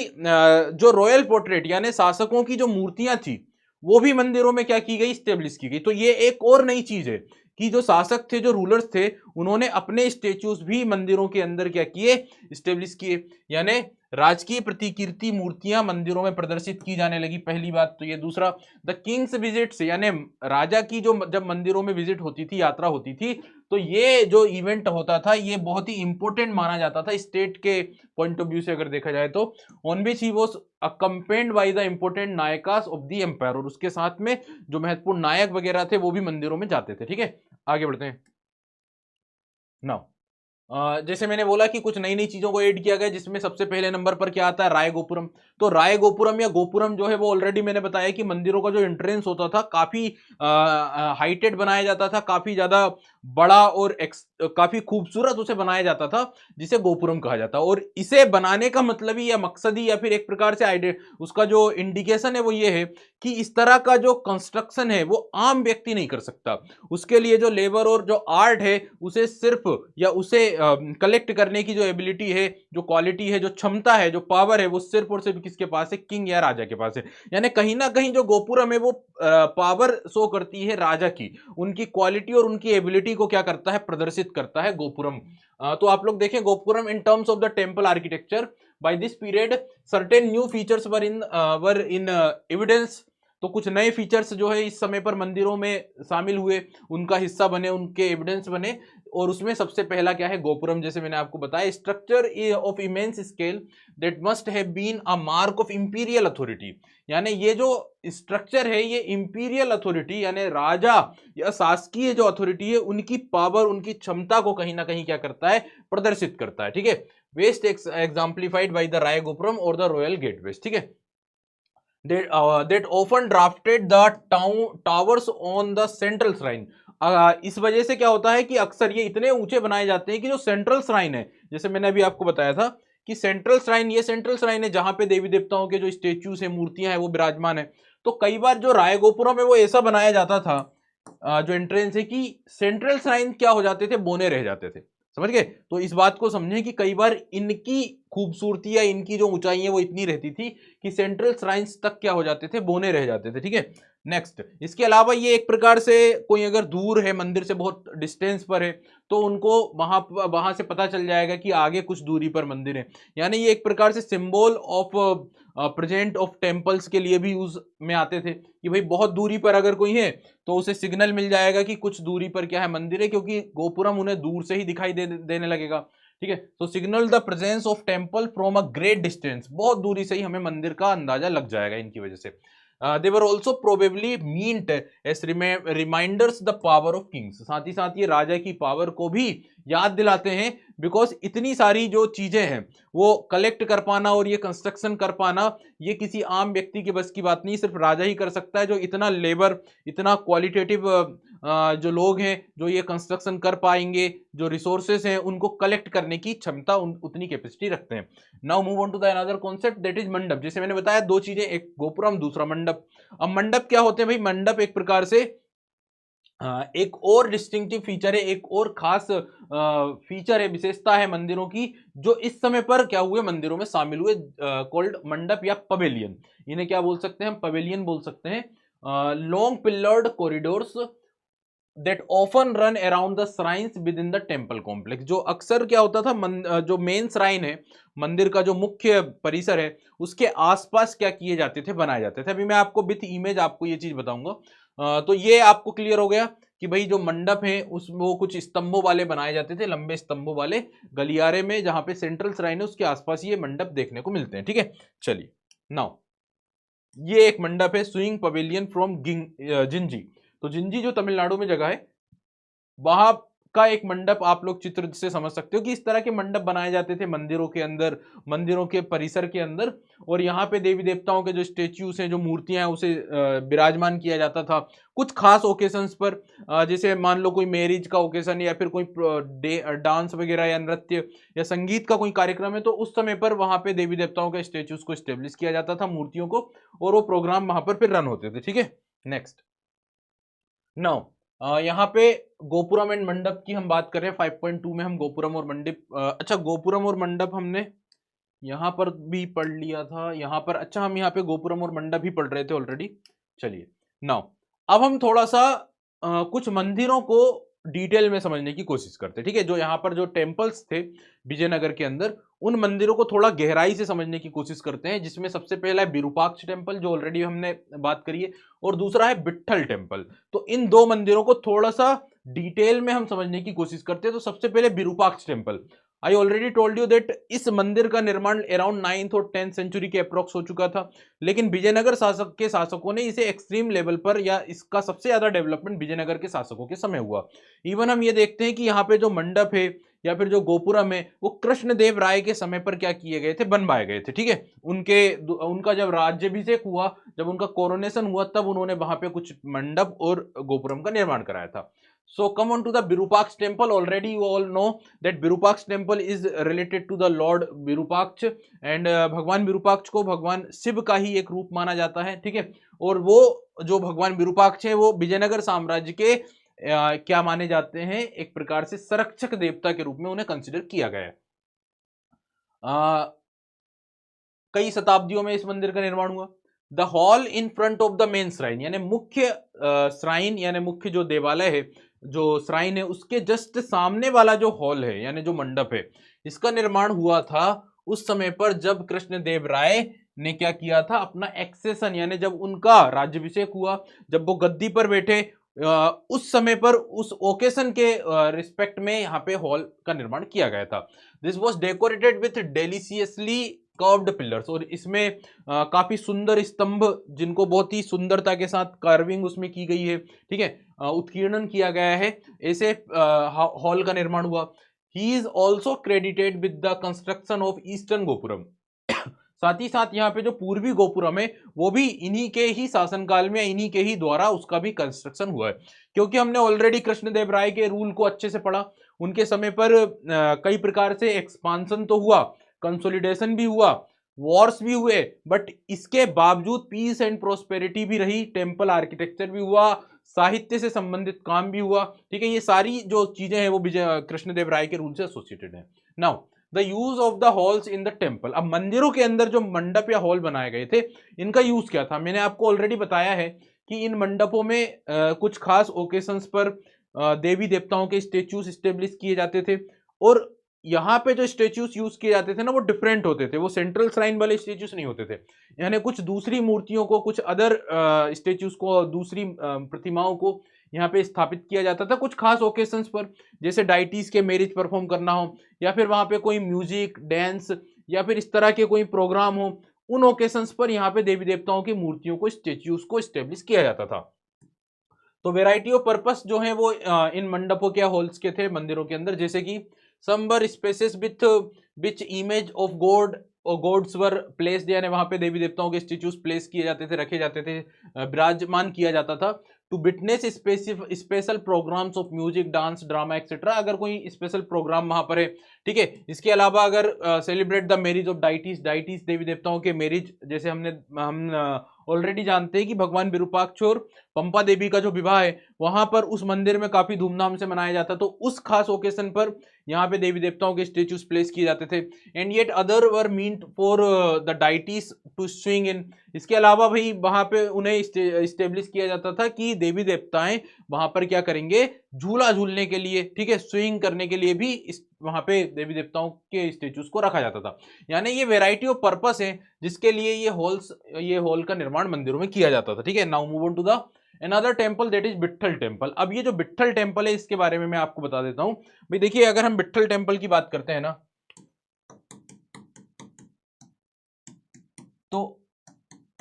जो रॉयल पोर्ट्रेट यानी शासकों की जो मूर्तियां थी, वो भी मंदिरों में क्या की गई, स्टेब्लिश की गई। तो ये एक और नई चीज है कि जो शासक थे, जो रूलर्स थे, उन्होंने अपने स्टेच्यूज भी मंदिरों के अंदर क्या किए, स्टेब्लिश किए। यानी राजकीय प्रतिकीर्ति मूर्तियां मंदिरों में प्रदर्शित की जाने लगी, पहली बात तो ये। दूसरा, द किंग्स विजिट्स, यानी राजा की जो जब मंदिरों में विजिट होती थी, यात्रा होती थी, तो ये जो इवेंट होता था, ये बहुत ही इंपॉर्टेंट माना जाता था स्टेट के पॉइंट ऑफ व्यू से अगर देखा जाए तो। On which he was accompanied by the important nayakas of the empire, और उसके साथ में जो महत्वपूर्ण नायक वगैरह थे वो भी मंदिरों में जाते थे। ठीक है, आगे बढ़ते हैं। नाउ जैसे मैंने बोला कि कुछ नई नई चीजों को ऐड किया गया, जिसमें सबसे पहले नंबर पर क्या आता है, राय गोपुरम। तो राय गोपुरम या गोपुरम जो है वो ऑलरेडी मैंने बताया कि मंदिरों का जो एंट्रेंस होता था, काफी हाइटेड बनाया जाता था, काफी ज्यादा बड़ा और काफी खूबसूरत उसे बनाया जाता था, जिसे गोपुरम कहा जाता। और इसे बनाने का मतलब ही या मकसद ही या फिर एक प्रकार से आइडिया, उसका जो इंडिकेशन है वो ये है कि इस तरह का जो कंस्ट्रक्शन है वो आम व्यक्ति नहीं कर सकता। उसके लिए जो लेबर और जो आर्ट है, उसे सिर्फ या उसे कलेक्ट करने की जो एबिलिटी है, जो क्वालिटी है, जो क्षमता है, जो पावर है, वो सिर्फ और सिर्फ किसके पास है, किंग या राजा के पास है। यानी कहीं ना कहीं जो गोपुरम है वो पावर शो करती है राजा की, उनकी क्वालिटी और उनकी एबिलिटी को क्या करता है, प्रदर्शित करता है गोपुरम। तो आप लोग देखें gopuram in terms of the temple architecture, by this period certain new features were in evidence तो कुछ नए फीचर्स जो है इस समय पर मंदिरों में शामिल हुए, उनका हिस्सा बने, उनके एविडेंस बने। और उसमें सबसे पहला क्या है, गोपुरम, जैसे मैंने आपको बताया, structure of immense scale that must have been a mark of imperial authority. यानी ये जो स्ट्रक्चर है ये इंपीरियल अथॉरिटी यानी राजा या शासकीय जो अथॉरिटी है उनकी पावर, उनकी क्षमता को कहीं ना कहीं क्या करता है, प्रदर्शित करता है। ठीक है, वेस्ट एग्जाम्प्लीफाइड बाय द राय गोपुरम और द रॉयल गेट वेस्ट। ठीक है, that often drafted the towers on the central shrine। इस वजह से क्या होता है कि अक्सर ये इतने ऊंचे बनाए जाते हैं कि जो सेंट्रल श्राइन है, जैसे मैंने अभी आपको बताया था कि सेंट्रल श्राइन, ये सेंट्रल श्राइन है जहां पे देवी देवताओं के जो स्टेच्यूज है, मूर्तियां हैं, वो विराजमान है। तो कई बार जो राय गोपुरम है वो ऐसा बनाया जाता था, जो एंट्रेंस है, कि सेंट्रल श्राइन क्या हो जाते थे, बोने रह जाते थे। समझ गए? तो इस बात को समझें कि कई बार इनकी खूबसूरती या इनकी जो ऊंचाई है वो इतनी रहती थी कि सेंट्रल श्राइन्स तक क्या हो जाते थे, बोने रह जाते थे। ठीक है, नेक्स्ट, इसके अलावा ये एक प्रकार से कोई अगर दूर है, मंदिर से बहुत डिस्टेंस पर है, तो उनको वहां से पता चल जाएगा कि आगे कुछ दूरी पर मंदिर है। यानी ये एक प्रकार से symbol of present of temples के लिए भी यूज में आते थे कि भाई बहुत दूरी पर अगर कोई है तो उसे सिग्नल मिल जाएगा कि कुछ दूरी पर क्या है, मंदिर है, क्योंकि गोपुरम उन्हें दूर से ही दिखाई देने लगेगा। ठीक है, तो signal the presence of temple from a great distance, बहुत दूरी से ही हमें मंदिर का अंदाजा लग जाएगा इनकी वजह से। They were also probably meant as reminders the power of kings, साथ ही साथ ये राजा की पावर को भी याद दिलाते हैं, बिकॉज इतनी सारी जो चीजें हैं वो कलेक्ट कर पाना और ये कंस्ट्रक्शन कर पाना, ये किसी आम व्यक्ति के बस की बात नहीं, सिर्फ राजा ही कर सकता है, जो इतना लेबर, इतना क्वालिटेटिव जो लोग हैं जो ये कंस्ट्रक्शन कर पाएंगे, जो रिसोर्सेस हैं उनको कलेक्ट करने की क्षमता, उतनी कैपेसिटी रखते हैं। Now move on to the another concept that is mandapa. जैसे मैंने बताया दो चीजें, एक गोपुरम, दूसरा मंडप। अब मंडप क्या होते हैं भाई? मंडप एक प्रकार से एक और डिस्टिंक्टिव फीचर है, एक और खास फीचर है, विशेषता है मंदिरों की, जो इस समय पर क्या हुए, मंदिरों में शामिल हुए, कॉल्ड मंडप या पवेलियन। इन्हें क्या बोल सकते हैं हम? पवेलियन बोल सकते हैं। Long pillared corridors that often run around the shrines with in the temple complex. जो अक्सर क्या होता था, जो मेन श्राइन है, मंदिर का जो मुख्य परिसर है, उसके आसपास क्या किए जाते थे, बनाए जाते थे। अभी मैं आपको विथ इमेज आपको ये चीज बताऊंगा। तो ये आपको क्लियर हो गया कि भाई जो मंडप है उस वो कुछ स्तंभों वाले बनाए जाते थे, लंबे स्तंभों वाले, गलियारे में जहां पे सेंट्रल श्राइन है उसके आसपास ये मंडप देखने को मिलते हैं। ठीक है, चलिए नाउ ये एक मंडप है, स्विंग पवेलियन फ्रॉम जिंजी। तो जिंजी जो तमिलनाडु में जगह है, वहां का एक मंडप आप लोग चित्र से समझ सकते हो कि इस तरह के मंडप बनाए जाते थे मंदिरों के अंदर, मंदिरों के परिसर के अंदर। और यहाँ पे देवी देवताओं के जो स्टेच्यूज हैं, जो मूर्तियां हैं, उसे विराजमान किया जाता था कुछ खास ओकेशंस पर। जैसे मान लो कोई मैरिज का ओकेशन या फिर कोई डांस वगैरह या नृत्य या संगीत का कोई कार्यक्रम है, तो उस समय पर वहां पे देवी देवताओं के स्टेच्यूज को स्टेब्लिश किया जाता था, मूर्तियों को, और वो प्रोग्राम वहां पर फिर रन होते थे। ठीक है, नेक्स्ट, नाउ यहाँ पे गोपुरम एंड मंडप की हम बात कर रहे हैं। 5.2 में हम गोपुरम और मंडप, अच्छा गोपुरम और मंडप हमने यहाँ पर भी पढ़ लिया था, यहाँ पर, अच्छा हम यहाँ पे गोपुरम और मंडप ही पढ़ रहे थे ऑलरेडी। चलिए नाउ अब हम थोड़ा सा कुछ मंदिरों को डिटेल में समझने की कोशिश करते हैं। ठीक है, जो यहाँ पर जो टेम्पल्स थे विजयनगर के अंदर, उन मंदिरों को थोड़ा गहराई से समझने की कोशिश करते हैं, जिसमें सबसे पहला है विरूपाक्ष टेम्पल, जो ऑलरेडी हमने बात करी है, और दूसरा है विट्ठल टेम्पल। तो इन दो मंदिरों को थोड़ा सा डिटेल में हम समझने की कोशिश करते हैं। तो सबसे पहले Virupaksha temple. I already told you that इस मंदिर का निर्माण अराउंड 9th और 10th सेंचुरी के अप्रोक्स हो चुका था, लेकिन विजयनगर शासकों ने इसे एक्सट्रीम लेवल पर, या इसका सबसे ज्यादा डेवलपमेंट विजयनगर के शासकों के समय हुआ। इवन हम ये देखते हैं कि यहाँ पे जो मंडप है या फिर जो गोपुरम है, वो कृष्णदेव राय के समय पर क्या किए गए थे, बनवाए गए थे। ठीक है, उनका जब राज्याभिषेक हुआ, जब उनका कोरोनेशन हुआ, तब उन्होंने वहां पे कुछ मंडप और गोपुरम का निर्माण कराया था। So come on to the Virupaksha temple. Already you all know that Virupaksha temple is related to the Lord Virupaksha, and भगवान विरूपाक्ष को भगवान शिव का ही एक रूप माना जाता है। ठीक है, और वो जो भगवान विरूपाक्ष है वो विजयनगर साम्राज्य के क्या माने जाते हैं, एक प्रकार से संरक्षक देवता के रूप में उन्हें कंसिडर किया गया है। कई शताब्दियों में इस मंदिर का निर्माण हुआ। The hall in front of the main shrine, यानी मुख्य श्राइन, यानी मुख्य जो देवालय है, जो श्राइन है, उसके जस्ट सामने वाला जो हॉल है, यानी जो मंडप है, इसका निर्माण हुआ था उस समय पर जब कृष्णदेव राय ने क्या किया था, अपना एक्सेशन यानी जब उनका राज्याभिषेक हुआ, जब वो गद्दी पर बैठे, उस समय पर उस ओकेशन के रिस्पेक्ट में यहाँ पे हॉल का निर्माण किया गया था। This was decorated with deliciously curved pillars, और इसमें काफी सुंदर स्तंभ जिनको बहुत ही सुंदरता के साथ कार्विंग उसमें की गई है, ठीक है, उत्कीर्णन किया गया है, ऐसे हॉल का निर्माण हुआ। He is also credited with the construction of eastern gopuram. साथ ही साथ यहाँ पे जो पूर्वी गोपुरम है वो भी इन्हीं के ही शासनकाल में, इन्हीं के ही द्वारा उसका भी कंस्ट्रक्शन हुआ है। क्योंकि हमने ऑलरेडी कृष्णदेव राय के रूल को अच्छे से पढ़ा, उनके समय पर कई प्रकार से एक्सपांसन तो हुआ, कंसोलिडेशन भी हुआ, वॉर्स भी हुए, बट इसके बावजूद पीस एंड प्रोस्पेरिटी भी रही, टेम्पल आर्किटेक्चर भी हुआ, साहित्य से संबंधित काम भी हुआ, ठीक है। ये सारी जो चीजें हैं वो कृष्णदेव राय के रूल से एसोसिएटेड है। Now the use of the halls in the temple, अब मंदिरों के अंदर जो मंडप या हॉल बनाए गए थे इनका यूज क्या था, मैंने आपको ऑलरेडी बताया है कि इन मंडपों में कुछ खास ओकेशंस पर देवी देवताओं के स्टेच्यूज स्टेब्लिश किए जाते थे, और यहाँ पे जो स्टेच्यूज यूज किए जाते थे ना वो डिफरेंट होते थे, वो सेंट्रल श्राइन वाले स्टेच्यूज नहीं होते थे, यानी कुछ दूसरी मूर्तियों को, कुछ अदर स्टेच्यूज को, दूसरी प्रतिमाओं को यहाँ पे स्थापित किया जाता था कुछ खास ओकेशंस पर, जैसे डाइटीज के मैरिज परफॉर्म करना हो, या फिर वहां पे कोई म्यूजिक डांस या फिर इस तरह के कोई प्रोग्राम हो, उन ओकेशंस पर यहाँ पे देवी देवताओं की मूर्तियों को, स्टेच्यूज को स्टेब्लिश किया जाता था। तो वेराइटी ऑफ पर्पस जो है वो इन मंडपों के हॉल्स के थे मंदिरों के अंदर, जैसे कि some were spaces with which image of god और गॉड्स वर प्लेस्ड, यानी वहां पे देवी देवताओं के स्टेच्यूज प्लेस किए जाते थे, रखे जाते थे, विराजमान किया जाता था, to witness special programmes of music dance drama etcetera, अगर कोई स्पेशल प्रोग्राम वहां पर है, ठीक है। इसके अलावा अगर celebrate the marriage of deities, deities देवी देवताओं के मैरिज, जैसे हम ऑलरेडी जानते हैं कि भगवान विरूपाक्ष और पंपा देवी का जो विवाह है वहां पर उस मंदिर में काफी धूमधाम से मनाया जाता, तो उस खास ओकेशन पर यहाँ पे देवी देवताओं के स्टेच्यूज प्लेस किए जाते थे। And yet other were meant for the deities to swing in, इसके अलावा भाई वहां पे उन्हें स्टेब्लिश किया जाता था कि देवी देवताएं वहां पर क्या करेंगे, झूला झूलने के लिए, ठीक है, स्विंग करने के लिए भी वहां पे देवी देवताओं के स्टेच्यूज को रखा जाता था। यानी ये वेराइटी ऑफ पर्पस है जिसके लिए ये हॉल का निर्माण मंदिरों में किया जाता था, ठीक है। Now move on to the another temple, that is Vitthal temple. अब ये जो विट्ठल टेम्पल है इसके बारे में मैं आपको बता देता हूं भाई। देखिए अगर हम विट्ठल टेम्पल की बात करते हैं ना, तो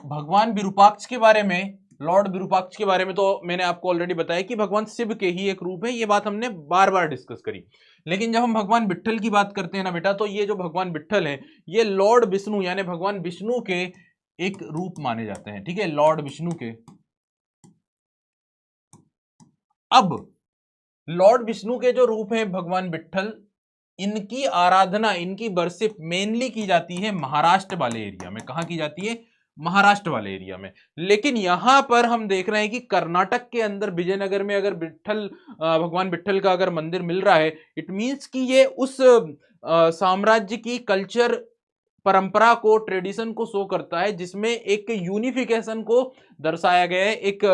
भगवान विरूपाक्ष के बारे में, लॉर्ड विरूपाक्ष के बारे में तो मैंने आपको ऑलरेडी बताया कि भगवान शिव के ही एक रूप है, ये बात हमने बार बार डिस्कस करी। लेकिन जब हम भगवान विट्ठल की बात करते हैं ना बेटा, तो ये जो भगवान विट्ठल है ये लॉर्ड विष्णु यानी भगवान विष्णु के एक रूप माने जाते हैं, ठीक है, लॉर्ड विष्णु के। अब लॉर्ड विष्णु के जो रूप हैं भगवान विट्ठल, इनकी आराधना, इनकी वर्शिप मेनली की जाती है महाराष्ट्र वाले एरिया में। कहां की जाती है, महाराष्ट्र वाले एरिया में। लेकिन यहां पर हम देख रहे हैं कि कर्नाटक के अंदर विजयनगर में अगर भगवान विट्ठल का अगर मंदिर मिल रहा है, इट मींस कि ये उस साम्राज्य की कल्चर, परंपरा को, ट्रेडिशन को शो करता है, जिसमें एक यूनिफिकेशन को दर्शाया गया है, एक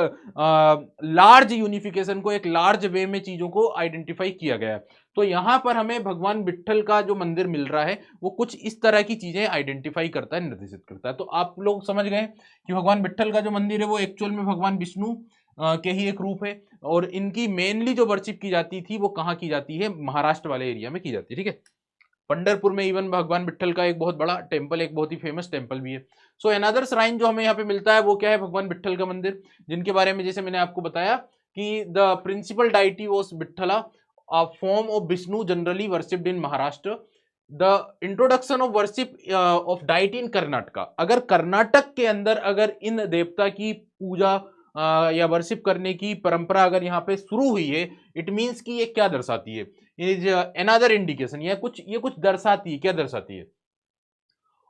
लार्ज यूनिफिकेशन को, एक लार्ज वे में चीजों को आइडेंटिफाई किया गया है। तो यहां पर हमें भगवान विट्ठल का जो मंदिर मिल रहा है वो कुछ इस तरह की चीजें आइडेंटिफाई करता है, निर्देशित करता है। तो आप लोग समझ गए कि भगवान विट्ठल का जो मंदिर है वो एक्चुअल में भगवान विष्णु के ही एक रूप है, और इनकी मेनली जो वर्शिप की जाती थी वो कहाँ की जाती है, महाराष्ट्र वाले एरिया में की जाती है, ठीक है। पंढरपुर में इवन भगवान विट्ठल का एक बहुत बड़ा टेम्पल, एक बहुत ही फेमस टेम्पल भी है। सो अनदर श्राइन जो हमें यहाँ पे मिलता है वो क्या है, भगवान विट्ठल का मंदिर, जिनके बारे में जैसे मैंने आपको बताया कि the principal deity was Vitthala, a form of Vishnu generally worshipped in Maharashtra. The introduction of worship of deity in Karnataka, अगर कर्नाटक के अंदर अगर इन देवता की पूजा या वर्शिप करने की परंपरा अगर यहाँ पे शुरू हुई है, इट मीन्स कि ये क्या दर्शाती है, इज अनदर इंडिकेशन, ये कुछ दर्शाती है, क्या दर्शाती है,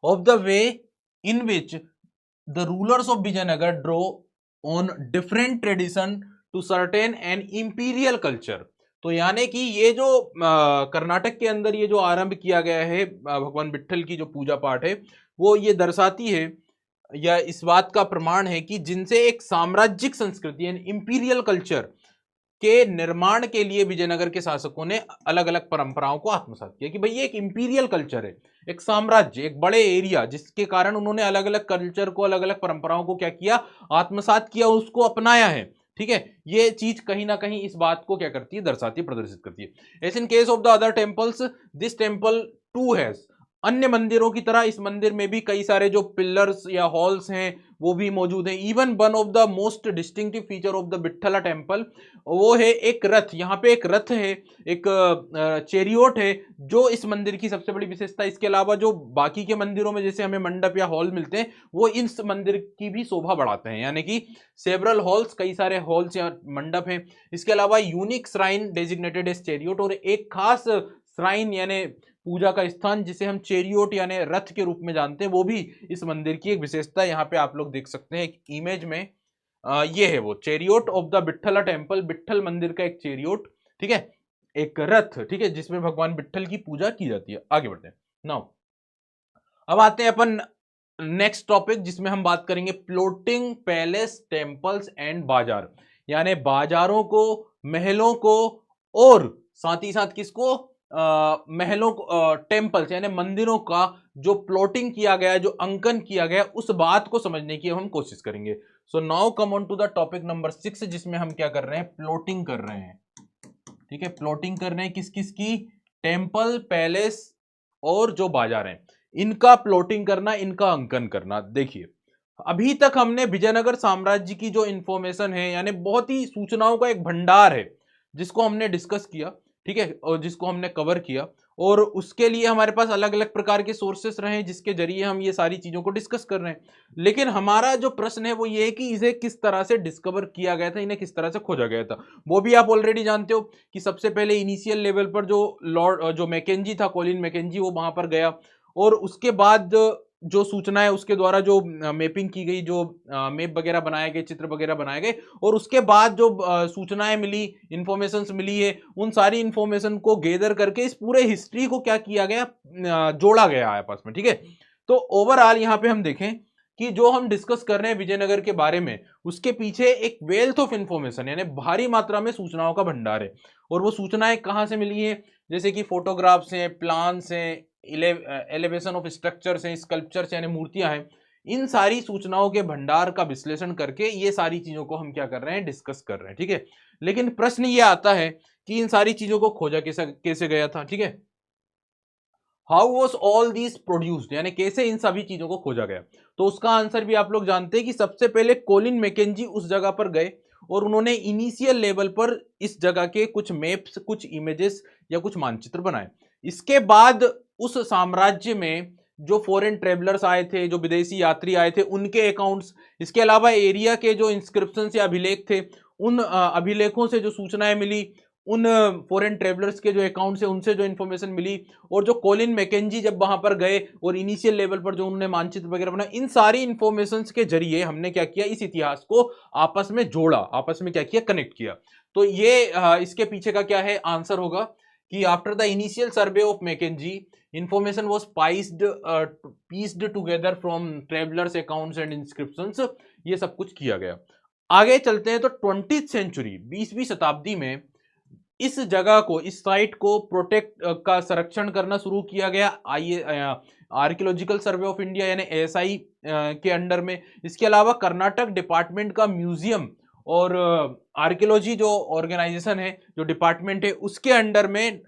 of the way in which the rulers of Vijayanagar draw on different tradition to certain an imperial culture. तो यानी कि ये जो कर्नाटक के अंदर ये जो आरंभ किया गया है भगवान विट्ठल की जो पूजा पाठ है, वो ये दर्शाती है या इस बात का प्रमाण है कि जिनसे एक साम्राज्यिक संस्कृति यानी इंपीरियल कल्चर के निर्माण के लिए विजयनगर के शासकों ने अलग अलग परंपराओं को आत्मसात किया कि भाई ये एक इंपीरियल कल्चर है, एक साम्राज्य, एक बड़े एरिया, जिसके कारण उन्होंने अलग अलग कल्चर को, अलग अलग परंपराओं को क्या किया, आत्मसात किया, उसको अपनाया है। ठीक है, ये चीज कहीं ना कहीं इस बात को क्या करती है, दर्शाती है, प्रदर्शित करती है। As in case of the other temples, this temple too has, अन्य मंदिरों की तरह इस मंदिर में भी कई सारे जो पिलर्स या हॉल्स हैं वो भी मौजूद हैं। Even one of the most distinctive feature of the Vitthala temple, वो है एक रथ। यहाँ पे एक रथ है, एक चेरियोट है, जो इस मंदिर की सबसे बड़ी विशेषता। इसके अलावा जो बाकी के मंदिरों में जैसे हमें मंडप या हॉल मिलते हैं, वो इस मंदिर की भी शोभा बढ़ाते हैं, यानी कि सेवरल हॉल्स, कई सारे हॉल्स या मंडप हैं। इसके अलावा यूनिक श्राइन डेजिग्नेटेड एज चेरियोट, और एक खास श्राइन यानी पूजा का स्थान जिसे हम चेरियोट यानी रथ के रूप में जानते हैं, वो भी इस मंदिर की एक विशेषता। यहाँ पे आप लोग देख सकते हैं एक इमेज में, ये है वो चेरियोट of the Vitthala temple, Vitthal मंदिर का एक चेरियोट, ठीक है, एक रथ, ठीक है, जिसमें भगवान विट्ठल की पूजा की जाती है। आगे बढ़ते हैं नाउ, अब आते हैं अपन नेक्स्ट टॉपिक, जिसमें हम बात करेंगे प्लोटिंग पैलेस टेम्पल्स एंड बाजार, यानी बाजारों को, महलों को, और साथ ही साथ किसको, महलों को, टेम्पल्स यानी मंदिरों का जो प्लॉटिंग किया गया है, जो अंकन किया गया, उस बात को समझने की हम कोशिश करेंगे। So now come on to the topic number 6, जिसमें हम क्या कर रहे हैं, प्लॉटिंग कर रहे हैं। ठीक है, प्लॉटिंग कर रहे हैं किस किस की, टेम्पल, पैलेस और जो बाजार हैं, इनका प्लॉटिंग करना, इनका अंकन करना। देखिए, अभी तक हमने विजयनगर साम्राज्य की जो इंफॉर्मेशन है, यानी बहुत ही सूचनाओं का एक भंडार है, जिसको हमने डिस्कस किया, ठीक है, और जिसको हमने कवर किया, और उसके लिए हमारे पास अलग अलग प्रकार के सोर्सेस रहे जिसके जरिए हम ये सारी चीजों को डिस्कस कर रहे हैं। लेकिन हमारा जो प्रश्न है वो ये है कि इसे किस तरह से डिस्कवर किया गया था, इन्हें किस तरह से खोजा गया था। वो भी आप ऑलरेडी जानते हो कि सबसे पहले इनिशियल लेवल पर जो मैकेंजी था, कॉलिन मैकेंजी, वो वहां पर गया, और उसके बाद जो सूचना है उसके द्वारा जो मैपिंग की गई, जो मैप वगैरह बनाए गए, चित्र वगैरह बनाए गए, और उसके बाद जो सूचनाएं मिली, इंफॉर्मेशंस मिली है, उन सारी इंफॉर्मेशन को गैदर करके इस पूरे हिस्ट्री को क्या किया गया, जोड़ा गया आपस में। ठीक है, तो ओवरऑल यहाँ पे हम देखें कि जो हम डिस्कस कर रहे हैं विजयनगर के बारे में, उसके पीछे एक वेल्थ ऑफ इंफॉर्मेशन यानी भारी मात्रा में सूचनाओं का भंडार है। और वो सूचनाएं कहाँ से मिली है, जैसे कि फोटोग्राफ्स हैं, प्लान्स हैं, एलिवेशन ऑफ स्ट्रक्चर्स हैं, स्कल्पचर्स यानी मूर्तियां हैं, इन सारी सूचनाओं के भंडार का विश्लेषण करके ये सारी चीजों को हम क्या कर रहे हैं, डिस्कस कर रहे हैं। ठीक है, लेकिन प्रश्न ये आता है कि इन सारी चीजों को खोजा कैसे गया था। ठीक है, how was all these produced, यानी कैसे इन सभी चीजों को खोजा गया। तो उसका आंसर भी आप लोग जानते हैं कि सबसे पहले कोलिन मैकेंजी उस जगह पर गए और उन्होंने इनिशियल लेवल पर इस जगह के कुछ मैप्स, कुछ इमेजेस या कुछ मानचित्र बनाए। इसके बाद उस साम्राज्य में जो फॉरेन ट्रेवलर्स आए थे, जो विदेशी यात्री आए थे, उनके अकाउंट्स, इसके अलावा एरिया के जो इंस्क्रिप्शन या अभिलेख थे, उन अभिलेखों से जो सूचनाएं मिली, उन फॉरेन ट्रेवलर्स के जो अकाउंट से उनसे जो इन्फॉर्मेशन मिली, और जो कॉलिन मैकेंजी जब वहां पर गए और इनिशियल लेवल पर जो उन्होंने मानचित्र वगैरह बनाया, इन सारी इंफॉर्मेशन के जरिए हमने क्या किया, इस इतिहास को आपस में जोड़ा, आपस में क्या किया, कनेक्ट किया। तो ये इसके पीछे का क्या है, आंसर होगा कि after the initial survey of Mackenzie, information was pieced together from travellers accounts and inscriptions, ये सब कुछ किया गया। आगे चलते हैं तो 20th सेंचुरी, 20वीं शताब्दी में इस जगह को, इस साइट को प्रोटेक्ट का संरक्षण करना शुरू किया गया आर्कियोलॉजिकल सर्वे ऑफ इंडिया यानी ASI के अंडर में। इसके अलावा कर्नाटक डिपार्टमेंट का म्यूजियम और आर्कियोलॉजी जो ऑर्गेनाइजेशन है, जो डिपार्टमेंट है, उसके अंडर में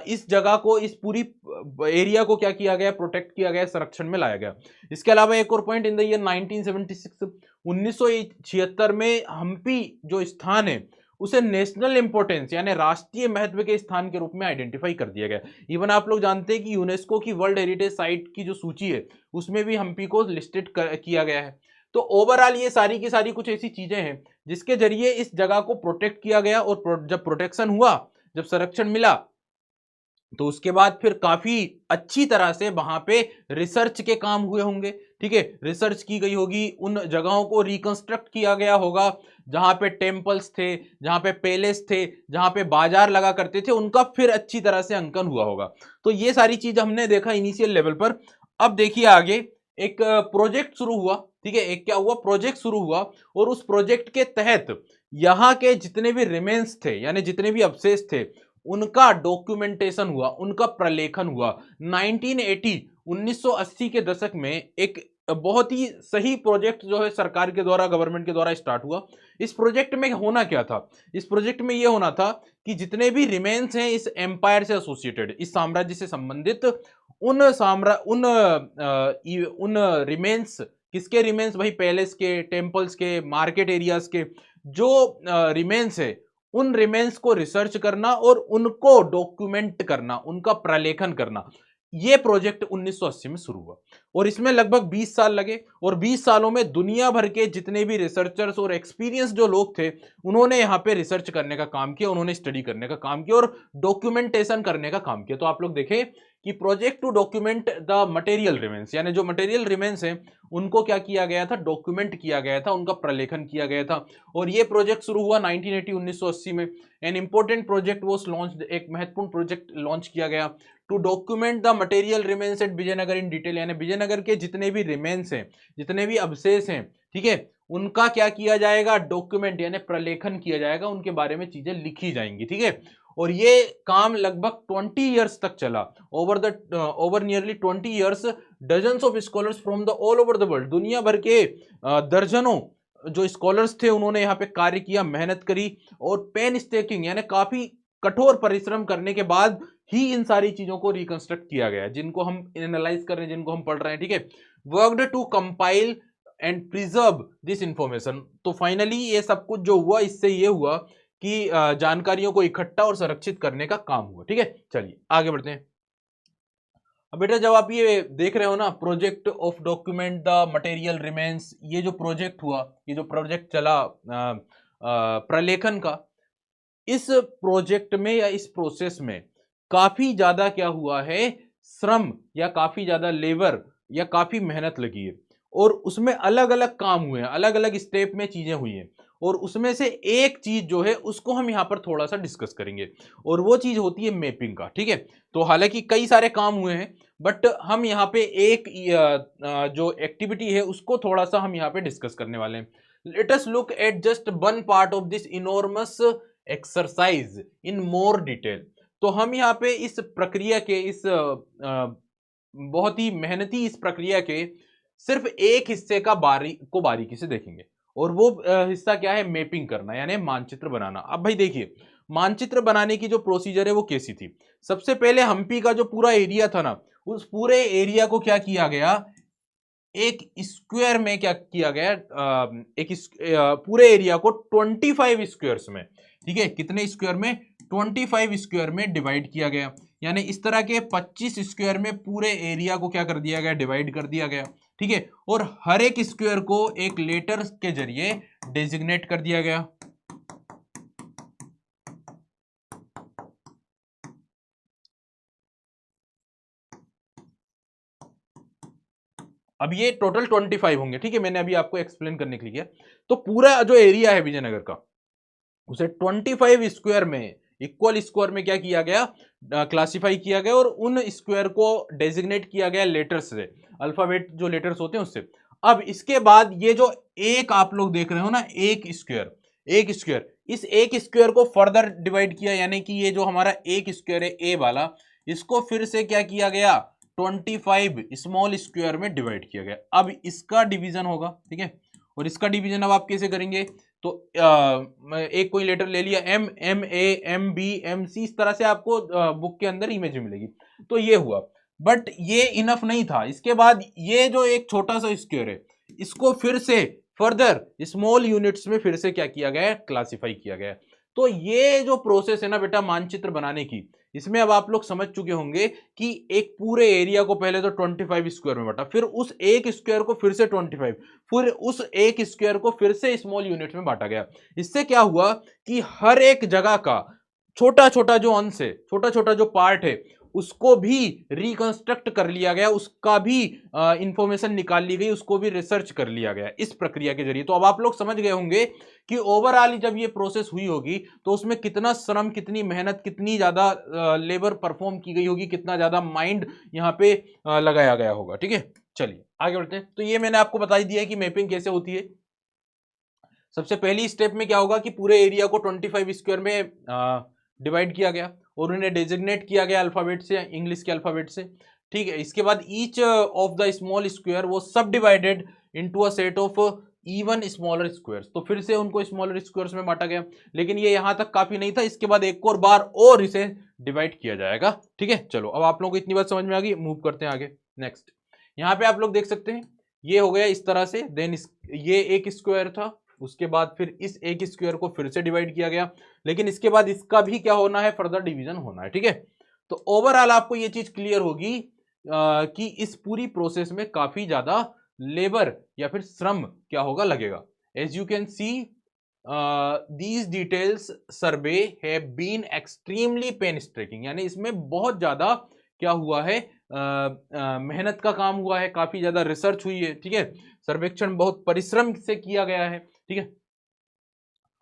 इस जगह को, इस पूरी एरिया को क्या किया गया, प्रोटेक्ट किया गया, संरक्षण में लाया गया। इसके अलावा एक और पॉइंट, इन द ईयर 1976, 1976 में हम्पी जो स्थान है उसे नेशनल इंपॉर्टेंस यानी राष्ट्रीय महत्व के स्थान के रूप में आइडेंटिफाई कर दिया गया। इवन आप लोग जानते हैं कि यूनेस्को की वर्ल्ड हेरिटेज साइट की जो सूची है उसमें भी हम्पी को लिस्टेड किया गया है। तो ओवरऑल ये सारी की सारी कुछ ऐसी चीजें हैं जिसके जरिए इस जगह को प्रोटेक्ट किया गया, और जब प्रोटेक्शन हुआ, जब संरक्षण मिला, तो उसके बाद फिर काफी अच्छी तरह से वहां पे रिसर्च के काम हुए होंगे। ठीक है, रिसर्च की गई होगी, उन जगहों को रिकंस्ट्रक्ट किया गया होगा जहां पे टेम्पल्स थे, जहां पे पैलेस थे, जहां पे बाजार लगा करते थे, उनका फिर अच्छी तरह से अंकन हुआ होगा। तो ये सारी चीज हमने देखा इनिशियल लेवल पर। अब देखिए आगे एक प्रोजेक्ट शुरू हुआ। ठीक है, एक क्या हुआ, प्रोजेक्ट शुरू हुआ, और उस प्रोजेक्ट के तहत यहाँ के जितने भी रिमेन्स थे यानी जितने भी अवशेष थे उनका डॉक्यूमेंटेशन हुआ, उनका प्रलेखन हुआ। 1980 1980 के दशक में एक बहुत ही सही प्रोजेक्ट जो है सरकार के द्वारा, गवर्नमेंट के द्वारा स्टार्ट हुआ। इस प्रोजेक्ट में होना क्या था? इस प्रोजेक्ट में यह होना था कि जितने भी रिमेन्स हैं इस एम्पायर से एसोसिएटेड, इस साम्राज्य से संबंधित, उन रिमेन्स, किसके रिमेन्स? भाई पैलेस के, टेम्पल्स के, मार्केट एरियाज के जो रिमेन्स है, उन रिमेन्स को रिसर्च करना और उनको डॉक्यूमेंट करना, उनका प्रलेखन करना। ये प्रोजेक्ट 1980 में शुरू हुआ और इसमें लगभग 20 साल लगे और 20 सालों में दुनिया भर के जितने भी रिसर्चर्स और एक्सपीरियंस जो लोग थे उन्होंने यहाँ पे रिसर्च करने का काम किया, उन्होंने स्टडी करने का काम किया और डॉक्यूमेंटेशन करने का काम किया। तो आप लोग देखें कि project to document the material remains, यानी जो मटेरियल रिमेन्स हैं उनको क्या किया गया था? डॉक्यूमेंट किया गया था, उनका प्रलेखन किया गया था। और ये प्रोजेक्ट शुरू हुआ 1980 1980 में। An important project was launched, एक महत्वपूर्ण प्रोजेक्ट लॉन्च किया गया to document the material remains at Vijayanagar in detail, यानी विजयनगर के जितने भी रिमेन्स हैं, जितने भी अवशेष हैं, ठीक है, उनका क्या किया जाएगा? डॉक्यूमेंट यानी प्रलेखन किया जाएगा, उनके बारे में चीजें लिखी जाएंगी, ठीक है। और ये काम लगभग 20 इयर्स तक चला। Over nearly 20 years dozens of scholars from the all over the world, दुनिया भर के दर्जनों जो स्कॉलर्स थे उन्होंने यहाँ पे कार्य किया, मेहनत करी और पेन स्टेकिंग यानी काफी कठोर परिश्रम करने के बाद ही इन सारी चीजों को रिकंस्ट्रक्ट किया गया, जिनको हम एनालाइज कर रहे हैं, जिनको हम पढ़ रहे हैं, ठीक है। Worked to compile and preserve this information. तो फाइनली ये सब कुछ जो हुआ, इससे ये हुआ कि जानकारियों को इकट्ठा और संरक्षित करने का काम हुआ, ठीक है। चलिए आगे बढ़ते हैं। अब बेटा जब आप ये देख रहे हो ना, project of document the material remains, ये जो प्रोजेक्ट हुआ, ये जो प्रोजेक्ट चला प्रलेखन का, इस प्रोजेक्ट में या इस प्रोसेस में काफी ज्यादा क्या हुआ है? श्रम या काफी ज्यादा लेबर या काफी मेहनत लगी है और उसमें अलग अलग काम हुए हैं, अलग अलग स्टेप में चीजें हुई हैं। और उसमें से एक चीज जो है उसको हम यहां पर थोड़ा सा डिस्कस करेंगे और वो चीज होती है मैपिंग का, ठीक है। तो हालांकि कई सारे काम हुए हैं बट हम यहाँ पे एक जो एक्टिविटी है उसको थोड़ा सा हम यहाँ पे डिस्कस करने वाले हैं। Let us look at just one part of this enormous exercise in more detail. तो हम यहाँ पे इस प्रक्रिया के, इस बहुत ही मेहनती इस प्रक्रिया के सिर्फ एक हिस्से का बारीकी से देखेंगे और वो हिस्सा क्या है? मैपिंग करना यानी मानचित्र बनाना। अब भाई देखिए, मानचित्र बनाने की जो प्रोसीजर है वो कैसी थी? सबसे पहले हम्पी का जो पूरा एरिया था ना, उस पूरे एरिया को क्या किया गया? एक स्क्वायर में क्या किया गया? पूरे एरिया को 25 स्क्वायर्स में, ठीक है, कितने स्क्वायर में? 25 स्क्वायर में डिवाइड किया गया। यानी इस तरह के 25 स्क्वायर में पूरे एरिया को क्या कर दिया गया? डिवाइड कर दिया गया, ठीक है। और हर एक स्क्वायर को एक लेटर के जरिए डेजिग्नेट कर दिया गया। अब ये टोटल 25 होंगे, ठीक है, मैंने अभी आपको एक्सप्लेन करने के लिए किया। तो पूरा जो एरिया है विजयनगर का, उसे 25 स्क्वायर में, इक्वल स्क्वायर में क्या किया गया? क्लासिफाई किया गया और उन स्क्वायर को डेजिग्नेट किया गया लेटर्स से, अल्फाबेट जो लेटर्स होते हैं उससे। अब इसके बाद ये जो एक आप लोग देख रहे हो ना, एक स्क्वायर, एक स्क्वायर, इस एक स्क्वायर को फर्दर डिवाइड किया, यानी कि ये जो हमारा एक स्क्वायर है ए वाला, इसको फिर से क्या किया गया? 25 स्मॉल स्क्वायर में डिवाइड किया गया। अब इसका डिवीजन होगा, ठीक है। और इसका डिवीजन अब आप कैसे करेंगे? तो एक कोई लेटर ले लिया, M, M A, M B, M C, इस तरह से आपको बुक के अंदर इमेज मिलेगी। तो ये हुआ, बट ये इनफ नहीं था। इसके बाद ये जो एक छोटा सा स्क्वायर है, इसको फिर से फर्दर स्मॉल यूनिट्स में फिर से क्या किया गया? क्लासिफाई किया गया। तो ये जो प्रोसेस है ना बेटा मानचित्र बनाने की, इसमें अब आप लोग समझ चुके होंगे कि एक पूरे एरिया को पहले तो 25 स्क्वायर में बांटा, फिर उस एक स्क्वायर को फिर से 25, फिर उस एक स्क्वायर को फिर से स्मॉल यूनिट में बांटा गया। इससे क्या हुआ कि हर एक जगह का छोटा छोटा जो अंश है, छोटा छोटा जो पार्ट है, उसको भी रिकंस्ट्रक्ट कर लिया गया, उसका भी इंफॉर्मेशन निकाल ली गई, उसको भी रिसर्च कर लिया गया इस प्रक्रिया के जरिए। तो अब आप लोग समझ गए होंगे कि ओवरऑल जब ये प्रोसेस हुई होगी तो उसमें कितना श्रम, कितनी मेहनत, कितनी ज्यादा लेबर परफॉर्म की गई होगी, कितना ज्यादा माइंड यहाँ पे लगाया गया होगा, ठीक है। चलिए आगे बढ़ते हैं। तो ये मैंने आपको बता ही दिया है कि मैपिंग कैसे होती है। सबसे पहली स्टेप में क्या होगा कि पूरे एरिया को 25 स्क्वायर में डिवाइड किया गया और उन्हें डेजिग्नेट किया गया अल्फाबेट से, इंग्लिश के अल्फाबेट से, ठीक है। इसके बाद each of the small square वो सब divided into a set of even smaller squares, तो फिर से उनको स्मॉलर स्क्वायर्स में बांटा गया। लेकिन ये यहां तक काफी नहीं था, इसके बाद एक और बार और इसे डिवाइड किया जाएगा, ठीक है। चलो अब आप लोगों को इतनी बात समझ में आ गई, मूव करते हैं आगे। नेक्स्ट, यहाँ पे आप लोग देख सकते हैं ये हो गया इस तरह से, देन ये एक स्क्वायर था, उसके बाद फिर इस एक स्क्वायर को फिर से डिवाइड किया गया, लेकिन इसके बाद इसका भी क्या होना है, फर्दर डिवीजन होना है, ठीक है। तो ओवरऑल आपको ये चीज क्लियर होगी कि इस पूरी प्रोसेस में काफी ज्यादा लेबर या फिर श्रम क्या होगा, लगेगा। As you can see these details survey have been extremely painstaking, यानी इसमें बहुत ज्यादा क्या हुआ है, मेहनत का काम हुआ है, काफी ज्यादा रिसर्च हुई है, ठीक है। सर्वेक्षण बहुत परिश्रम से किया गया है, ठीक है।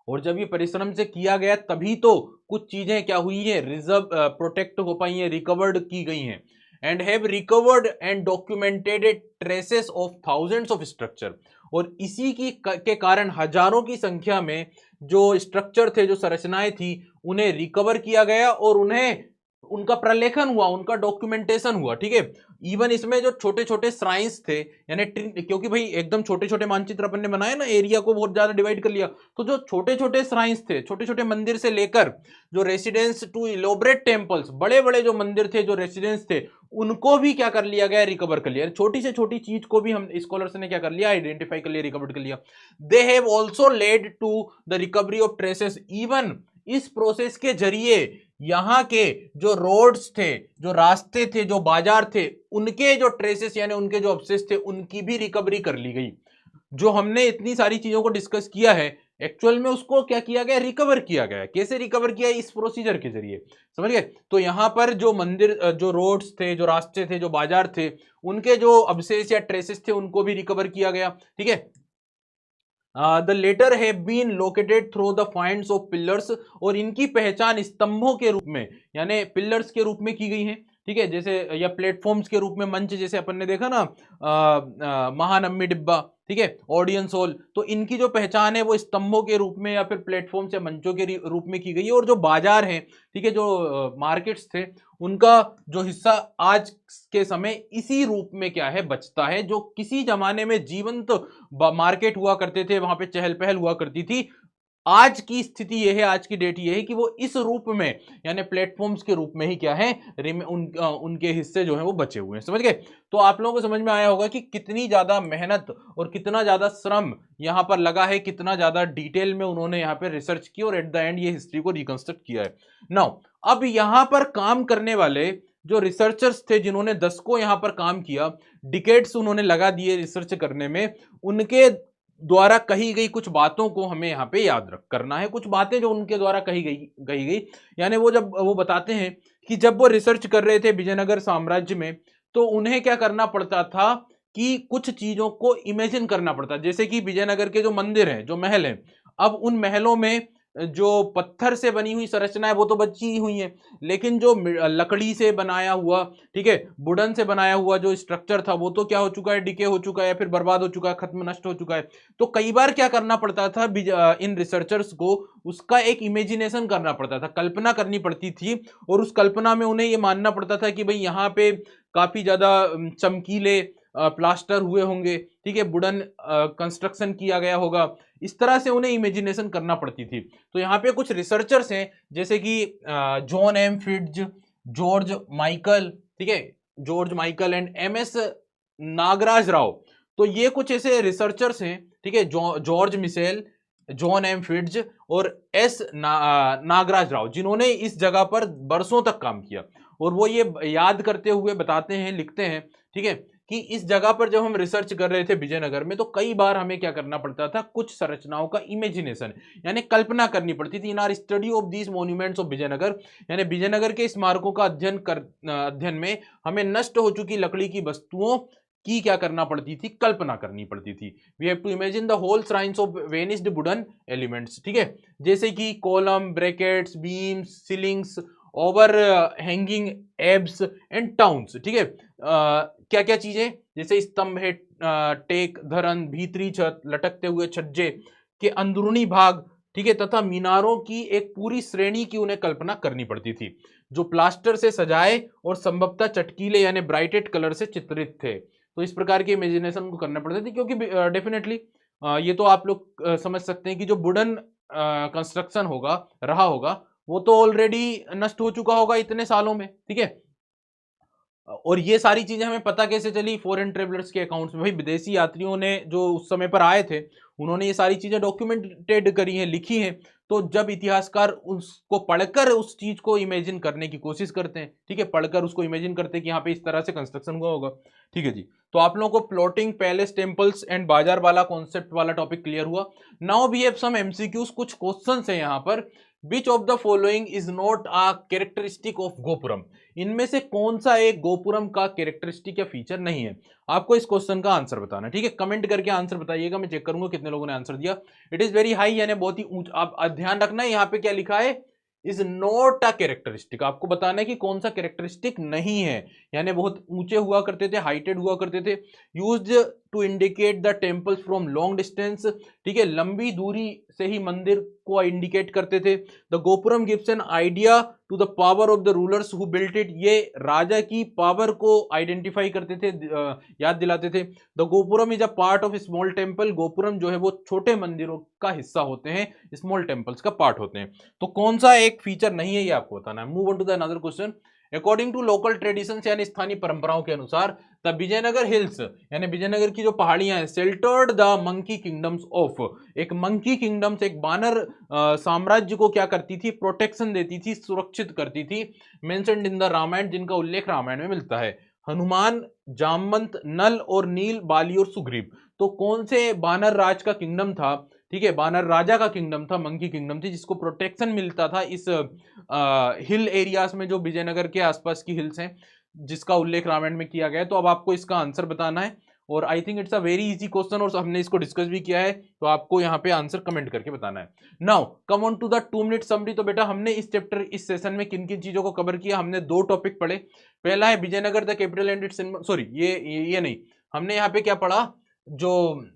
और जब ये परिश्रम से किया गया तभी तो कुछ चीजें क्या हुई है, रिजर्व प्रोटेक्ट हो पाई है, रिकवर्ड की गई हैं, and have recovered and documented traces of thousands of structure. और इसी के कारण हजारों की संख्या में जो स्ट्रक्चर थे, जो संरचनाएं थी, उन्हें रिकवर किया गया और उन्हें उनका प्रलेखन हुआ, उनका डॉक्यूमेंटेशन हुआ, ठीक है। इवन इसमें जो छोटे छोटे श्राइन्स थे, यानी क्योंकि भाई एकदम छोटे छोटे मानचित्र अपन ने बनाए ना, एरिया को बहुत ज्यादा डिवाइड कर लिया, तो जो छोटे छोटे श्राइन्स थे, छोटे छोटे मंदिर से लेकर जो रेसिडेंस टू इलोबरेट टेम्पल्स, बड़े बड़े जो मंदिर थे, जो रेसिडेंस थे, उनको भी क्या कर लिया गया, रिकवर कर लिया। छोटी से छोटी चीज को भी हम स्कॉलर्स ने क्या कर लिया, आइडेंटिफाई कर लिया, रिकवर कर लिया। They have also led to the recovery of traces, even इस प्रोसेस के जरिए यहां के जो रोड्स थे, जो रास्ते थे, जो बाजार थे, उनके जो ट्रेसेस यानी उनके जो अवशेष थे, उनकी भी रिकवरी कर ली गई। जो हमने इतनी सारी चीजों को डिस्कस किया है, एक्चुअल में उसको क्या किया गया, रिकवर किया गया। कैसे रिकवर किया, इस प्रोसीजर के जरिए, समझ गए। तो यहां पर जो मंदिर, जो रोड्स थे, जो रास्ते थे, जो बाजार थे, उनके जो अवशेष या ट्रेसेस थे, उनको भी रिकवर किया गया, ठीक है। The letter have been located through the finds of pillars, और इनकी पहचान स्तंभों के रूप में, यानी पिलर्स के रूप में की गई है, ठीक है। जैसे या प्लेटफॉर्म्स के रूप में, मंच जैसे अपन ने देखा ना, महानम्मी डिब्बा, ठीक है, ऑडियंस हॉल, तो इनकी जो पहचान है वो स्तंभों के रूप में या फिर प्लेटफॉर्म या मंचों के रूप में की गई है। और जो बाजार है, ठीक है, जो मार्केट्स थे, उनका जो हिस्सा आज के समय इसी रूप में क्या है, बचता है। जो किसी जमाने में जीवंत मार्केट हुआ करते थे, वहां पे चहल पहल हुआ करती थी, आज की स्थिति यह है, आज की डेट यह है कि वो इस रूप में, यानी प्लेटफॉर्म्स के रूप में ही क्या है, उनके हिस्से जो है वो बचे हुए हैं, समझ गए। तो आप लोगों को समझ में आया होगा कि कितनी ज्यादा मेहनत और कितना ज्यादा श्रम यहां पर लगा है, कितना ज्यादा डिटेल में उन्होंने यहां पर रिसर्च की और एट द एंड ये हिस्ट्री को रिकंस्ट्रक्ट किया है। नाउ अब यहां पर काम करने वाले जो रिसर्चर्स थे, जिन्होंने दशकों यहां पर काम किया, डिकेड्स उन्होंने लगा दिए रिसर्च करने में, उनके द्वारा कही गई कुछ बातों को हमें यहाँ पे याद रख करना है। कुछ बातें जो उनके द्वारा कही गई, यानी वो जब वो बताते हैं कि जब वो रिसर्च कर रहे थे विजयनगर साम्राज्य में, तो उन्हें क्या करना पड़ता था कि कुछ चीजों को इमेजिन करना पड़ता, जैसे कि विजयनगर के जो मंदिर हैं, जो महल हैं, अब उन महलों में जो पत्थर से बनी हुई संरचना है वो तो बची हुई है, लेकिन जो लकड़ी से बनाया हुआ, ठीक है, वुडन से बनाया हुआ जो स्ट्रक्चर था, वो तो क्या हो चुका है, डिके हो चुका है, फिर बर्बाद हो चुका है, खत्म, नष्ट हो चुका है। तो कई बार क्या करना पड़ता था इन रिसर्चर्स को, उसका एक इमेजिनेशन करना पड़ता था, कल्पना करनी पड़ती थी, और उस कल्पना में उन्हें ये मानना पड़ता था कि भाई यहाँ पे काफी ज्यादा चमकीले प्लास्टर हुए होंगे, ठीक है, वुडन कंस्ट्रक्शन किया गया होगा, इस तरह से उन्हें इमेजिनेशन करना पड़ती थी। तो यहाँ पे कुछ रिसर्चर्स हैं, जैसे कि John M Fitz, George Michael, ठीक है, George Michael and M S Nagaraj Rao. तो ये कुछ ऐसे रिसर्चर्स हैं, ठीक है, George Michell, John M Fitz और नागराज राव, जिन्होंने इस जगह पर बरसों तक काम किया। और वो ये याद करते हुए बताते हैं, लिखते हैं, ठीक है, कि इस जगह पर जब हम रिसर्च कर रहे थे विजयनगर में, तो कई बार हमें क्या करना पड़ता था, कुछ संरचनाओं का इमेजिनेशन यानी कल्पना करनी पड़ती थी। In our study of these monuments of Vijayanagar, यानी विजयनगर के स्मारकों का अध्ययन में हमें नष्ट हो चुकी लकड़ी की वस्तुओं की क्या करना पड़ती थी, कल्पना करनी पड़ती थी। We have to imagine the whole shrines of varnished wooden elements, ठीक है, जैसे कि column, brackets, beams, ceilings, overhanging eaves and towns, ठीक है। क्या क्या चीजें, जैसे स्तंभ है, टेक, धरन, भीतरी छत, लटकते हुए छज्जे, के अंदरूनी भाग, ठीक है, तथा मीनारों की एक पूरी श्रेणी की उन्हें कल्पना करनी पड़ती थी, जो प्लास्टर से सजाए और संभवतः चटकीले यानी ब्राइटेड कलर से चित्रित थे। तो इस प्रकार की इमेजिनेशन को करना पड़ती थी, क्योंकि डेफिनेटली ये तो आप लोग समझ सकते हैं कि जो वुडन कंस्ट्रक्शन होगा रहा होगा वो तो ऑलरेडी नष्ट हो चुका होगा इतने सालों में, ठीक है। और ये सारी चीजें हमें पता कैसे चली? फॉरेन ट्रेवलर्स के अकाउंट्स में। भाई विदेशी यात्रियों ने जो उस समय पर आए थे उन्होंने ये सारी चीजें डॉक्यूमेंटेड करी हैं, लिखी हैं। तो जब इतिहासकार उसको पढ़कर उस चीज को इमेजिन करने की कोशिश करते हैं, ठीक है, पढ़कर उसको इमेजिन करते हैं कि यहाँ पे इस तरह से कंस्ट्रक्शन हुआ होगा, ठीक है जी। तो आप लोगों को प्लॉटिंग, पैलेस, टेम्पल्स एंड बाजार वाला कॉन्सेप्ट वाला टॉपिक क्लियर हुआ। Now we have some MCQs, कुछ क्वेश्चंस हैं यहाँ पर। Which of the following is not a characteristic of gopuram? इनमें से कौन सा एक गोपुरम का कैरेक्टरिस्टिक या फीचर नहीं है? आपको इस क्वेश्चन का आंसर बताना है, ठीक है। कमेंट करके आंसर बताइएगा, मैं चेक करूंगा कितने लोगों ने आंसर दिया। इट इज वेरी हाई, यानी बहुत ही ऊंचा। आप ध्यान रखना है यहाँ पे क्या लिखा है, इज नॉट अ कैरेक्टरिस्टिक। आपको बताना है कि कौन सा कैरेक्टरिस्टिक नहीं है, यानी बहुत ऊंचे हुआ करते थे, हाइटेड हुआ करते थे। Used to indicate the temples from long distance, ठीक है, लंबी दूरी से ही मंदिर को इंडिकेट करते थे। The gopuram gives an idea to the power of the rulers who built it, ये राजा की पावर को आइडेंटिफाई करते थे, याद दिलाते थे। The gopuram is a part of small temple, gopuram जो है वो छोटे मंदिरों का हिस्सा होते हैं, स्मॉल टेम्पल्स का पार्ट होते हैं। तो कौन सा एक फीचर नहीं है ये आपको बताना है। Move on to the another question. According to local traditions यानी स्थानीय परंपराओं के अनुसार द विजयनगर हिल्स, यानी विजयनगर की जो पहाड़ियां हैं, sheltered the monkey kingdoms of, एक मंकी किंगडम्स, एक बानर साम्राज्य को क्या करती थी, प्रोटेक्शन देती थी, सुरक्षित करती थी। मेंशन्ड इन द रामायण, जिनका उल्लेख रामायण में मिलता है। हनुमान, जामवंत, नल और नील, बाली और सुग्रीव। तो कौन से बानर राज का किंगडम था, ठीक है, बानर राजा का किंगडम था, मंकी किंगडम थी, जिसको प्रोटेक्शन मिलता था इस हिल एरियाज में जो विजयनगर के आसपास की हिल्स हैं, जिसका उल्लेख रामायण में किया गया है। तो अब आपको इसका आंसर बताना है, और I think it's a very easy question, और हमने इसको डिस्कस भी किया है, तो आपको यहाँ पे आंसर कमेंट करके बताना है। Now come on to the 2 minute summary. तो बेटा हमने इस चैप्टर, इस सेशन में किन किन चीजों को कवर किया? हमने 2 टॉपिक पढ़े। पहला है Vijayanagar the capital and its, sorry ये नहीं, हमने यहाँ पे क्या पढ़ा, जो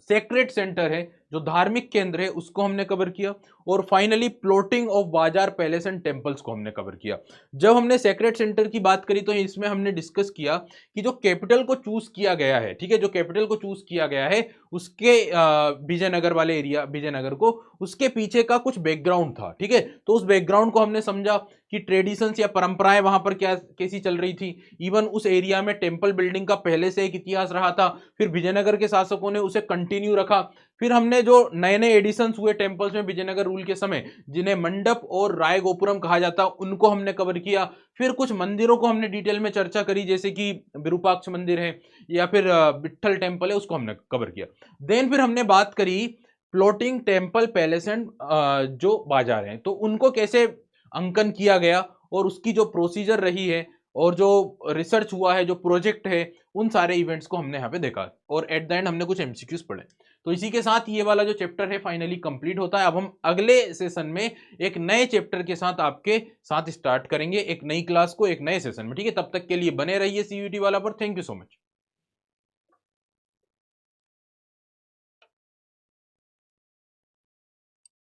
सेक्रेट सेंटर है, जो धार्मिक केंद्र है, उसको हमने कवर किया। और फाइनली प्लॉटिंग ऑफ बाजार, पैलेस एंड टेम्पल्स को हमने कवर किया। जब हमने सेक्रेट सेंटर की बात करी तो इसमें हमने डिस्कस किया कि जो कैपिटल को चूज किया गया है, ठीक है, जो कैपिटल को चूज किया गया है उसके विजयनगर वाले एरिया, विजयनगर को, उसके पीछे का कुछ बैकग्राउंड था, ठीक है। तो उस बैकग्राउंड को हमने समझा कि ट्रेडिशंस या परंपराएं वहां पर क्या कैसी चल रही थी। इवन उस एरिया में टेम्पल बिल्डिंग का पहले से एक इतिहास रहा था, फिर विजयनगर के शासकों ने उसे कंटिन्यू रखा। फिर हमने जो नए नए एडिशंस हुए टेम्पल्स में विजयनगर रूल के समय, जिन्हें मंडप और राय गोपुरम कहा जाता, उनको हमने कवर किया। फिर कुछ मंदिरों को हमने डिटेल में चर्चा करी, जैसे कि विरूपाक्ष मंदिर है या फिर विट्ठल टेम्पल है, उसको हमने कवर किया। देन फिर हमने बात करी प्लॉटिंग, टेम्पल, पैलेस एंड जो बाजार हैं, तो उनको कैसे अंकन किया गया और उसकी जो प्रोसीजर रही है और जो रिसर्च हुआ है, जो प्रोजेक्ट है, उन सारे इवेंट्स को हमने यहाँ पे देखा। और एट द एंड हमने कुछ एमसीक्यूज पढ़े। तो इसी के साथ ये वाला जो चैप्टर है फाइनली कंप्लीट होता है। अब हम अगले सेशन में एक नए चैप्टर के साथ आपके साथ स्टार्ट करेंगे, एक नई क्लास को, एक नए सेशन में, ठीक है। तब तक के लिए बने रहिए सीयूटी वाला पर। Thank you so much.